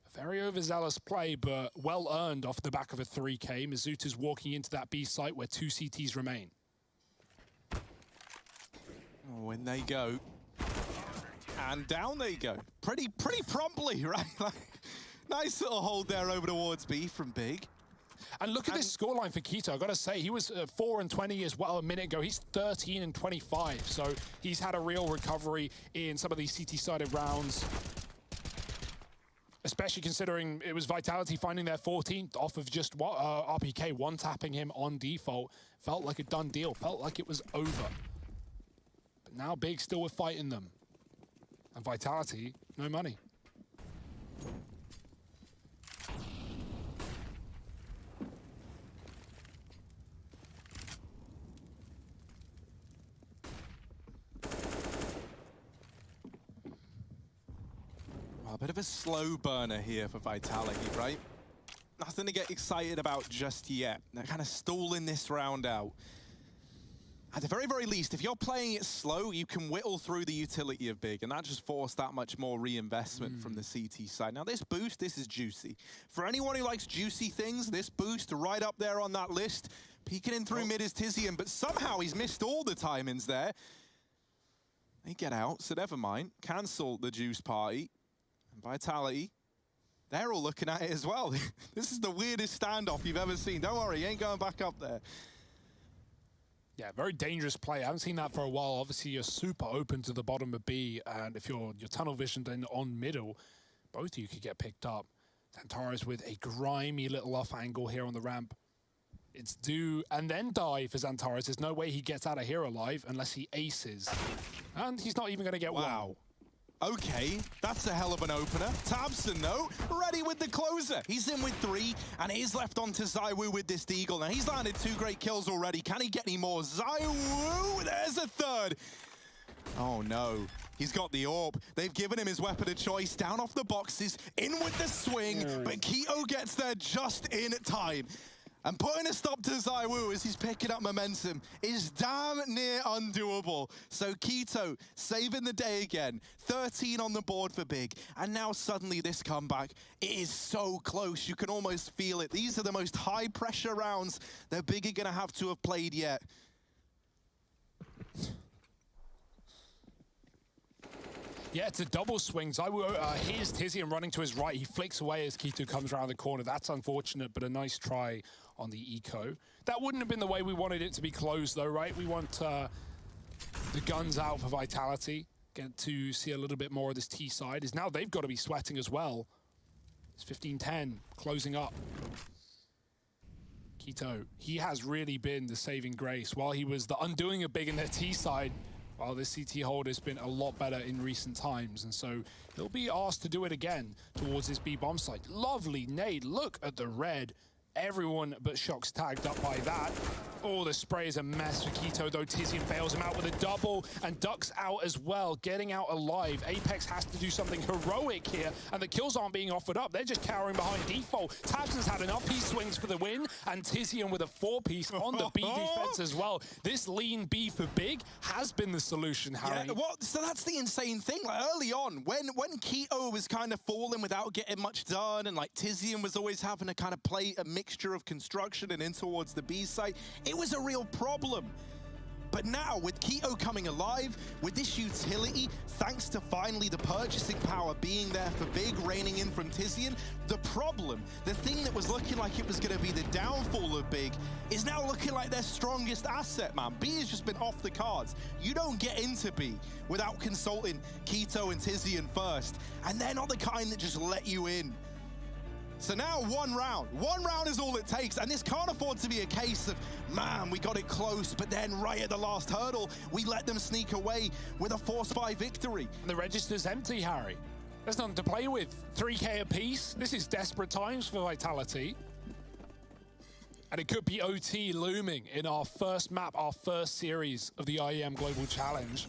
A very overzealous play, but well earned off the back of a 3K. Mizuta's walking into that B site where 2 CTs remain. When they go, and down they go. Pretty promptly, right? Like, nice little hold there over towards B from Big. And look at this scoreline for Keto. I've got to say, he was 4-20 as well a minute ago. He's 13-25, so he's had a real recovery in some of these CT-sided rounds. Especially considering it was Vitality finding their 14th off of just RPK one-tapping him on default. Felt like a done deal. Felt like it was over. But now Big still with fighting them. And Vitality, no money. Well, a bit of a slow burner here for Vitality, right? Nothing to get excited about just yet. They're kind of stalling this round out. At the very, very least, if you're playing it slow, you can whittle through the utility of Big, and that just forced that much more reinvestment from the CT side. Now, this boost, this is juicy. For anyone who likes juicy things, this boost right up there on that list. Peeking in through mid is Tizian, but somehow he's missed all the timings there. They get out, so never mind. Cancel the juice party. And Vitality, they're all looking at it as well. This is the weirdest standoff you've ever seen. Don't worry, he ain't going back up there. Yeah, very dangerous play. I haven't seen that for a while. Obviously, you're super open to the bottom of B, and if you're tunnel visioned in on middle, both of you could get picked up. Xantares with a grimy little off angle here on the ramp. It's do and then die for Xantares. There's no way he gets out of here alive unless he aces. And he's not even going to get one. Okay, that's a hell of an opener. Tabson, though, ready with the closer. He's in with 3, and it is left on to ZywOo with this Deagle. Now, he's landed 2 great kills already. Can he get any more? ZywOo, there's a third. Oh, no. He's got the AWP. They've given him his weapon of choice. Down off the boxes, in with the swing, but Keto gets there just in time. And putting a stop to ZywOo as he's picking up momentum is damn near undoable. So Keto saving the day again. 13 on the board for Big. And now suddenly this comeback, it is so close. You can almost feel it. These are the most high pressure rounds that Big are going to have to have played yet. Yeah, it's a double swing. ZywOo, here's Tizian running to his right. He flicks away as Keto comes around the corner. That's unfortunate, but a nice try on the eco. That wouldn't have been the way we wanted it to be closed, though, right? We want the guns out for Vitality. Get to see a little bit more of this T side. Is now they've got to be sweating as well. It's 15-10, closing up. Keto, he has really been the saving grace. While he was the undoing of Big in their T side, while this CT hold has been a lot better in recent times, and so he'll be asked to do it again towards this B bomb site. Lovely nade, look at the red. Everyone but Shox tagged up by that. Oh, the spray is a mess for Keto, though. Tizian bails him out with a double and ducks out as well, getting out alive. Apex has to do something heroic here, and the kills aren't being offered up. They're just cowering behind default. Tabson's had enough. He swings for the win, and Tizian with a 4-piece on the B defense as well. This lean B for Big has been the solution, Harry. Yeah, well, so that's the insane thing. Like, early on, when Keto was kind of falling without getting much done, and like Tizian was always having to kind of play a mixture of construction and in towards the B site, it was a real problem. But now, with Keto coming alive, with this utility, thanks to finally the purchasing power being there for Big, reigning in from Tizian, the problem, the thing that was looking like it was going to be the downfall of Big, is now looking like their strongest asset, man. B has just been off the cards. You don't get into B without consulting Keto and Tizian first, and they're not the kind that just let you in. So now one round is all it takes, and this can't afford to be a case of, man, we got it close, but then right at the last hurdle, we let them sneak away with a force buy victory. The register's empty, Harry. There's nothing to play with. 3K apiece. This is desperate times for Vitality. And it could be OT looming in our first map, our first series of the IEM Global Challenge.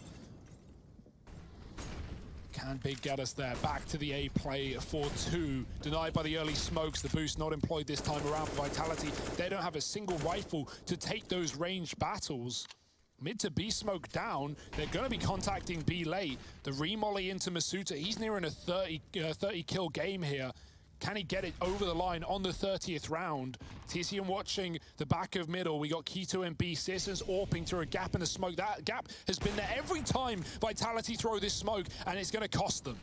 Can Big get us there? Back to the A play for 2. Denied by the early smokes. The boost not employed this time around for Vitality. They don't have a single rifle to take those ranged battles. Mid to B smoke down. They're going to be contacting B late. The remolly into Masuta. He's nearing a 30 kill game here. Can he get it over the line on the 30th round? Tizian watching the back of middle. We got Keto and B. Sissons AWPing through a gap in the smoke. That gap has been there every time Vitality throw this smoke, and it's going to cost them.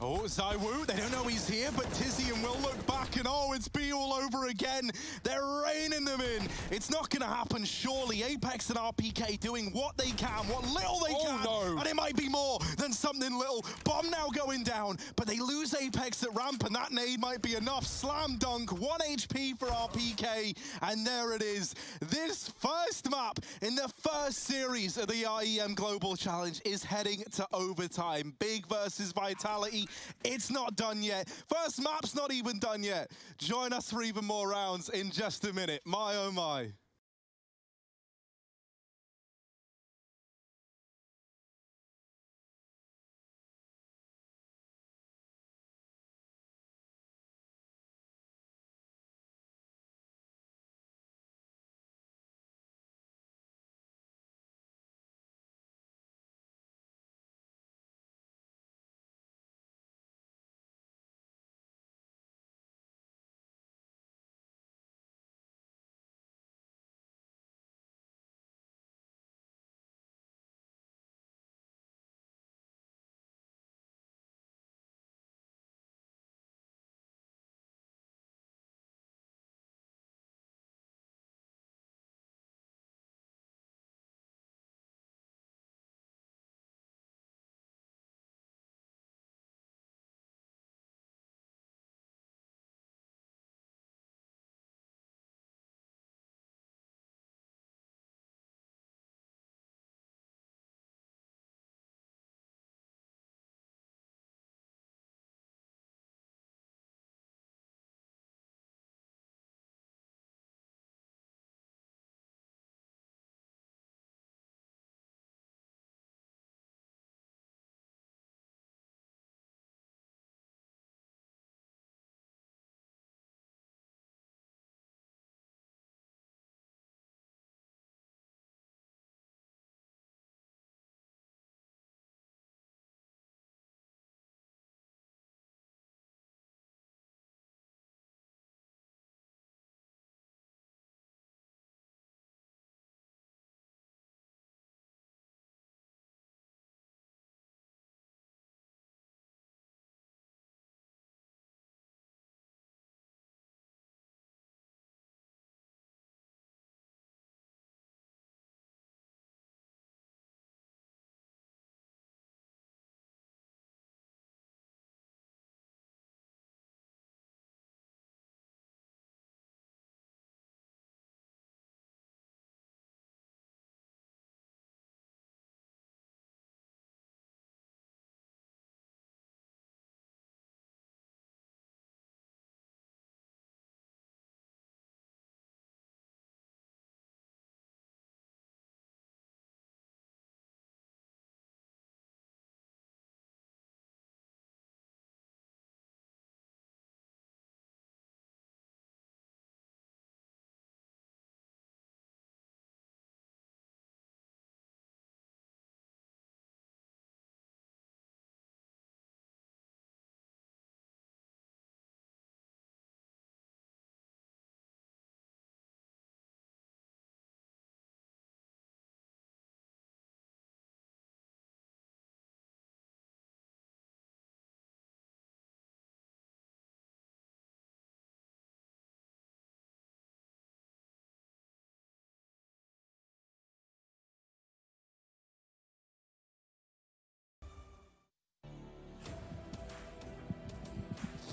Oh, Zywoo, they don't know he's here, but Tizian will look back and oh, it's B all over again. They're reining them in. It's not going to happen, surely. Apex and RPK doing what they can, what little they can. No. And it might be more than something little. Bomb now going down, but they lose Apex at ramp, and that nade might be enough. Slam dunk, 1 HP for RPK, and there it is. This first map in the first series of the IEM Global Challenge is heading to overtime. Big versus Vitality. It's not done yet. First map's not even done yet. Join us for even more rounds in just a minute. My oh my.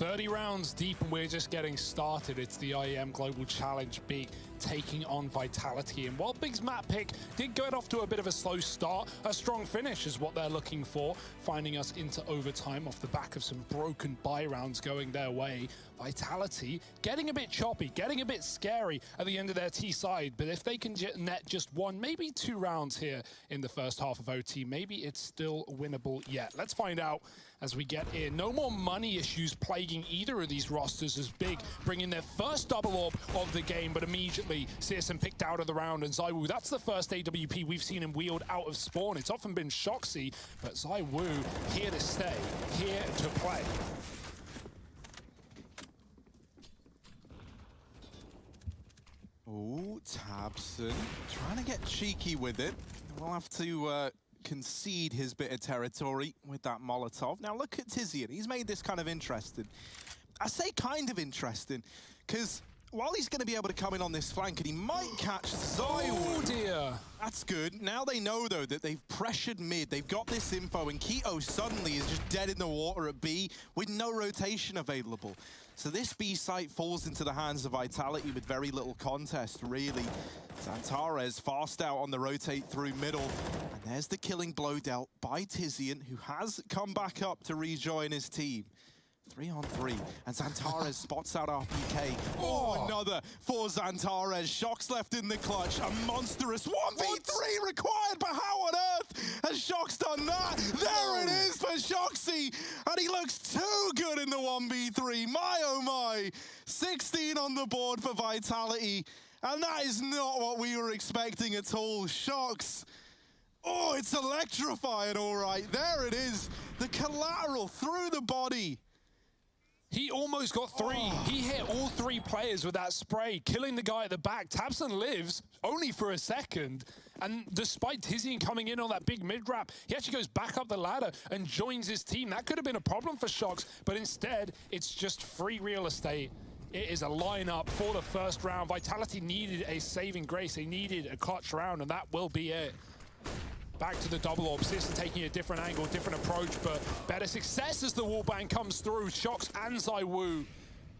30 rounds deep and we're just getting started. It's the IEM Global Challenge. Big taking on Vitality. And while Big's map pick did get off to a bit of a slow start, a strong finish is what they're looking for, finding us into overtime off the back of some broken buy rounds going their way. Vitality getting a bit choppy, getting a bit scary at the end of their T side, but if they can net just one, maybe 2 rounds here in the first half of OT, maybe it's still winnable yet. Let's find out as we get in. No more money issues plaguing either of these rosters as Big bringing their first double orb of the game, but immediately Searson picked out of the round, and ZywOo, that's the first AWP we've seen him wield out of spawn. It's often been Shoxy, but ZywOo here to stay, here to play. Oh, tabseN trying to get cheeky with it. We'll have to concede his bit of territory with that Molotov. Now look at TiZian. He's made this kind of interesting. I say kind of interesting because while he's going to be able to come in on this flank and he might catch ZywOo. Oh dear. That's good. Now they know, though, that they've pressured mid. They've got this info, and k1to suddenly is just dead in the water at B with no rotation available. So this B site falls into the hands of Vitality with very little contest, really. Xantares fast out on the rotate through middle. And there's the killing blow dealt by TiZian, who has come back up to rejoin his team. 3-on-3, and Xantares spots out RPK. Oh, another for Xantares. Shox left in the clutch. A monstrous 1v3 required, but how on earth has Shox done that? There it is for Shoxy, and he looks too good in the 1v3. My oh my, 16 on the board for Vitality, and that is not what we were expecting at all. Shox. Oh, it's electrifying, all right. There it is. The collateral through the body. He almost got 3. Oh. He hit all 3 players with that spray, killing the guy at the back. tabseN lives only for a second. And despite TiZian coming in on that big mid-wrap, he actually goes back up the ladder and joins his team. That could have been a problem for Shox, but instead, it's just free real estate. It is a lineup for the first round. Vitality needed a saving grace. They needed a clutch round, and that will be it. Back to the double orb. Searson taking a different angle, different approach, but better success as the wallbang comes through. Shox and ZywOo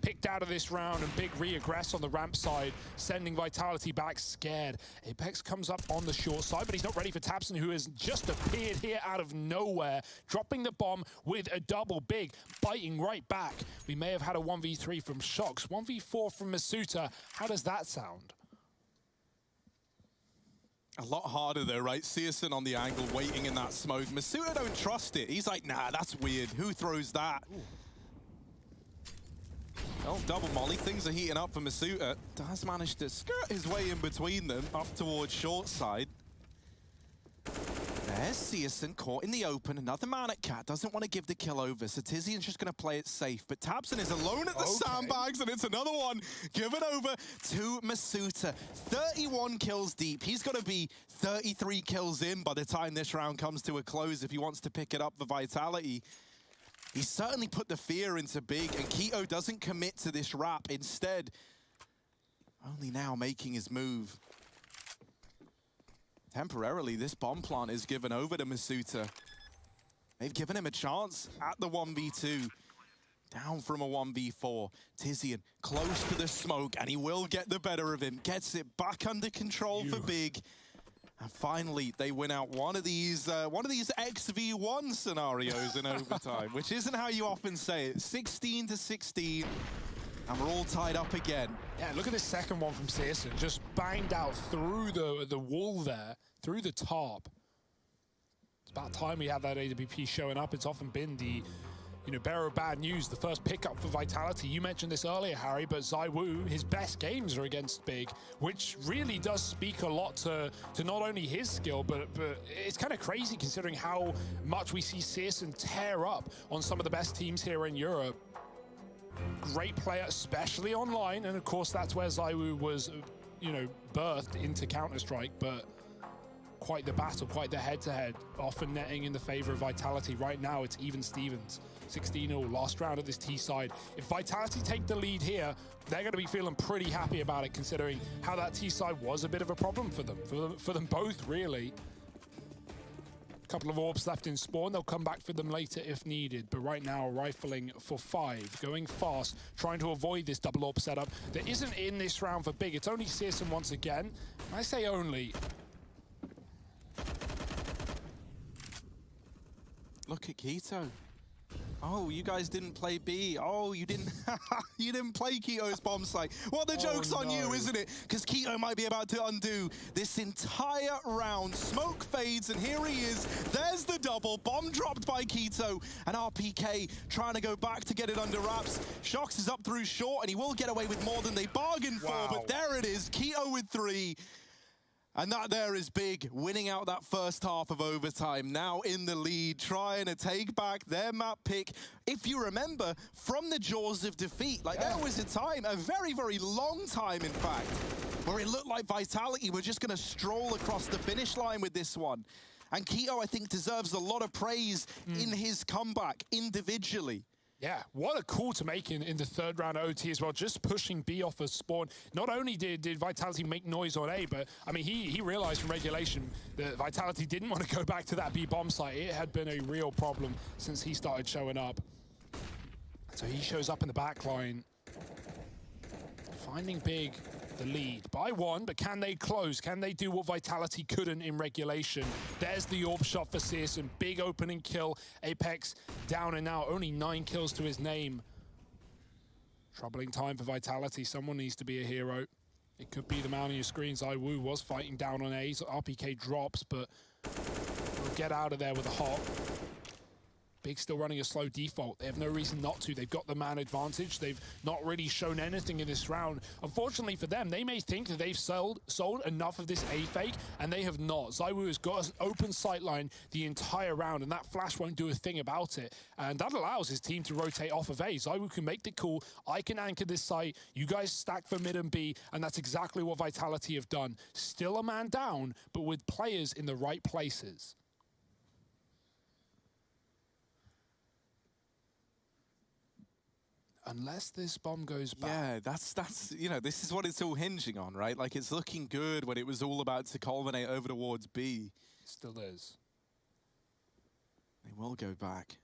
picked out of this round, and Big re-aggress on the ramp side, sending Vitality back scared. Apex comes up on the short side, but he's not ready for tabseN, who has just appeared here out of nowhere, dropping the bomb with a double. Big biting right back. We may have had a 1v3 from Shox, 1v4 from masuta. How does that sound? A lot harder though, right? Searson on the angle, waiting in that smoke. masuta don't trust it. He's like, nah, that's weird. Who throws that? Ooh. Oh, double molly. Things are heating up for masuta. Does manage to skirt his way in between them, up towards short side. There's Searson caught in the open. Another man at Cat doesn't want to give the kill over, so TiZian's just going to play it safe. But tabseN is alone at the sandbags, and it's another one given over to masuta. 31 kills deep. He's got to be 33 kills in by the time this round comes to a close if he wants to pick it up for Vitality. He certainly put the fear into Big, and k1to doesn't commit to this wrap. Instead, only now making his move. Temporarily, this bomb plant is given over to masuta. They've given him a chance at the 1v2. Down from a 1v4. TiZian close to the smoke, and he will get the better of him. Gets it back under control for Big. And finally, they win out one of these XV1 scenarios in overtime, which isn't how you often say it. 16-16. And we're all tied up again. Yeah, look at this second one from Searson. Just banged out through the wall there, through the top. It's about time we have that AWP showing up. It's often been the, bearer of bad news, the first pickup for Vitality. You mentioned this earlier, Harry, but ZywOo, his best games are against Big, which really does speak a lot to not only his skill, but it's kind of crazy considering how much we see Searson tear up on some of the best teams here in Europe. Great player, especially online, and of course that's where ZywOo was, birthed into Counter-Strike, but quite the battle, quite the head-to-head, often netting in the favor of Vitality. Right now it's even Stevens, 16-0, last round of this T side. If Vitality take the lead here, they're going to be feeling pretty happy about it, considering how that T side was a bit of a problem for them both, really. Couple of orbs left in spawn. They'll come back for them later if needed. But right now, rifling for 5. Going fast, trying to avoid this double orb setup. That isn't in this round for Big. It's only Searson once again. I say only. Look at Keto. Oh, you guys didn't play B. Oh, you didn't you didn't play Keto's bomb site. Well, the joke's on you, isn't it? Because Keto might be about to undo this entire round. Smoke fades, and here he is. There's the double. Bomb dropped by Keto, and RPK trying to go back to get it under wraps. Shox is up through short, and he will get away with more than they bargained for, but there it is. Keto with 3. And that there is Big, winning out that first half of overtime, now in the lead, trying to take back their map pick. If you remember, from the jaws of defeat, like there was a time, a very, very long time in fact, where it looked like Vitality were just going to stroll across the finish line with this one. And Keto, I think, deserves a lot of praise in his comeback individually. Yeah, what a call to make in the third round OT as well, just pushing B off of spawn. Not only did Vitality make noise on A, but I mean, he realized from regulation that Vitality didn't want to go back to that B bomb site. It had been a real problem since he started showing up. So he shows up in the back line, finding Big the lead by 1, but can they close? Can they do what Vitality couldn't in regulation? There's the orb shot for Searson. Big opening kill. Apex down and out. Only 9 kills to his name. Troubling time for Vitality. Someone needs to be a hero. It could be the man on your screen. ZywOo was fighting down on A, so RPK drops, but will get out of there with a hop. Big still running a slow default. They have no reason not to. They've got the man advantage. They've not really shown anything in this round. Unfortunately for them, they may think that they've sold enough of this A fake, and they have not. ZywOo has got an open sight line the entire round, and that flash won't do a thing about it. And that allows his team to rotate off of A. ZywOo can make the call. I can anchor this site. You guys stack for mid and B, and that's exactly what Vitality have done. Still a man down, but with players in the right places. Unless this bomb goes back. Yeah, that's you know, this is what it's all hinging on, right? Like, it's looking good when it was all about to culminate over towards B. It still is. They will go back.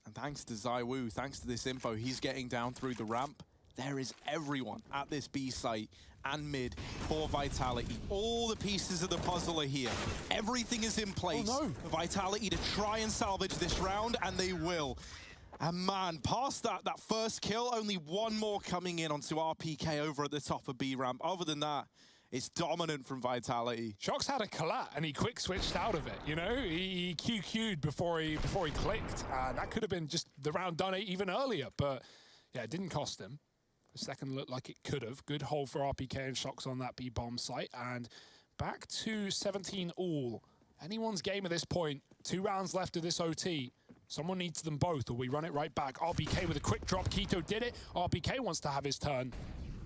And thanks to ZywOo, thanks to this info, he's getting down through the ramp. There is everyone at this B site and mid for Vitality. All the pieces of the puzzle are here. Everything is in place for Vitality to try and salvage this round, and they will. And man, past that first kill, only 1 more coming in onto RPK over at the top of B ramp. Other than that, it's dominant from Vitality. Shox had a collat and he quick switched out of it, you know? He QQ'd before he clicked. That could have been just the round done even earlier, but yeah, it didn't cost him. The second looked like it could have. Good hold for RPK and Shox on that B bomb site. And back to 17 all. Anyone's game at this point. 2 rounds left of this OT. Someone needs them both, or we run it right back. RPK with a quick drop. Keto did it. RPK wants to have his turn.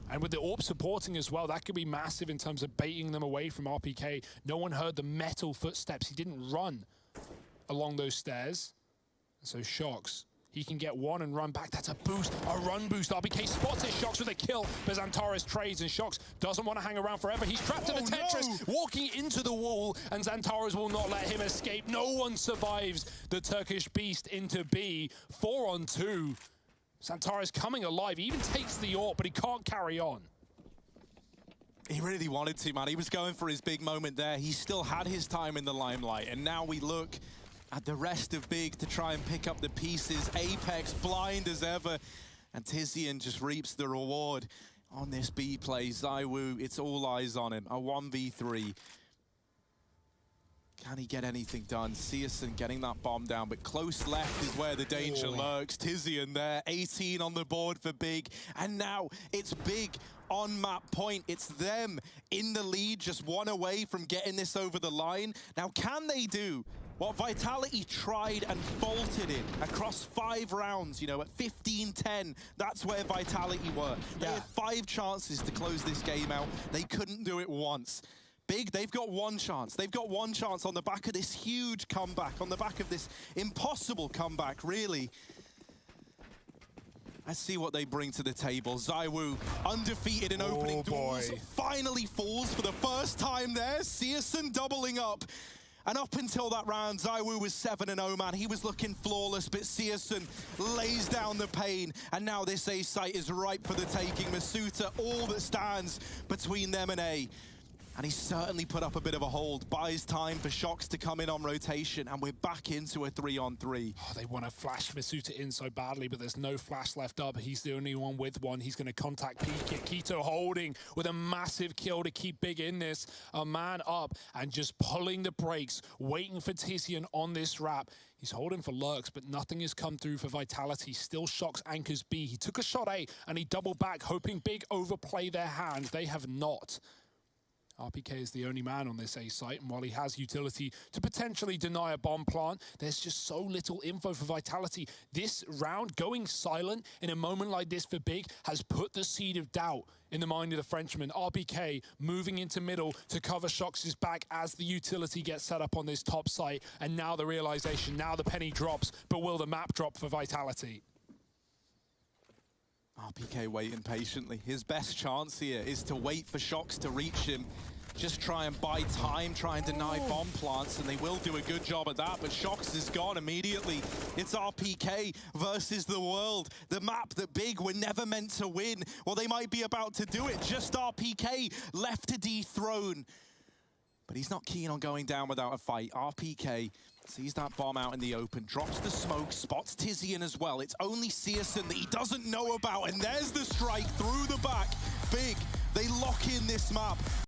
And with the orb supporting as well, that could be massive in terms of baiting them away from RPK. No one heard the metal footsteps. He didn't run along those stairs. So Shox, he can get 1 and run back. That's a boost, a run boost. RPK spots it. Shox with a kill, but Xantares trades, and Shox doesn't want to hang around forever. He's trapped in a Tetris, walking into the wall, and Xantares will not let him escape. No one survives the Turkish beast into B. 4 on 2. Xantares coming alive. He even takes the AWP, but he can't carry on. He really wanted to, man. He was going for his big moment there. He still had his time in the limelight, and now we look at the rest of Big to try and pick up the pieces. Apex blind as ever, and Tizian just reaps the reward on this B play. ZywOo, it's all eyes on him. A 1v3. Can he get anything done? Searson getting that bomb down, but close left is where the danger lurks. Tizian there, 18 on the board for Big, and now it's Big on map point. It's them in the lead, just 1 away from getting this over the line. Now, can they do what Vitality tried and faltered in across 5 rounds, you know, at 15-10, that's where Vitality were. They had 5 chances to close this game out. They couldn't do it once. Big, they've got 1 chance. They've got 1 chance on the back of this huge comeback, on the back of this impossible comeback, really. Let's see what they bring to the table. ZywOo, undefeated in opening doors, finally falls for the first time there. Searson doubling up. And up until that round, ZywOo was 7-0, man. He was looking flawless, but Searson lays down the pain. And now this A site is ripe for the taking. Masuta, all that stands between them and A. And he's certainly put up a bit of a hold. Buys time for Shox to come in on rotation, and we're back into a 3-on-3. Oh, they want to flash Masuta in so badly, but there's no flash left up. He's the only one with one. He's going to contact Peak. Keto holding with a massive kill to keep Big in this. A man up and just pulling the brakes, waiting for Tizian on this wrap. He's holding for lurks, but nothing has come through for Vitality. Still Shox anchors B. He took a shot A, and he doubled back, hoping Big overplay their hand. They have not. RPK is the only man on this A site, and while he has utility to potentially deny a bomb plant, there's just so little info for Vitality. This round, going silent in a moment like this for Big, has put the seed of doubt in the mind of the Frenchman. RPK moving into middle to cover Shox's back as the utility gets set up on this top site, and now the realization, now the penny drops, but will the map drop for Vitality? RPK waiting patiently. His best chance here is to wait for Shox to reach him. Just try and buy time, try and deny bomb plants, and they will do a good job at that, but Shox is gone immediately. It's RPK versus the world. The map that Big were never meant to win. Well, they might be about to do it. Just RPK left to dethrone. But he's not keen on going down without a fight. RPK sees that bomb out in the open, drops the smoke, spots Tizian as well. It's only Searson that he doesn't know about, and there's the strike through the back. Big, they lock in this map.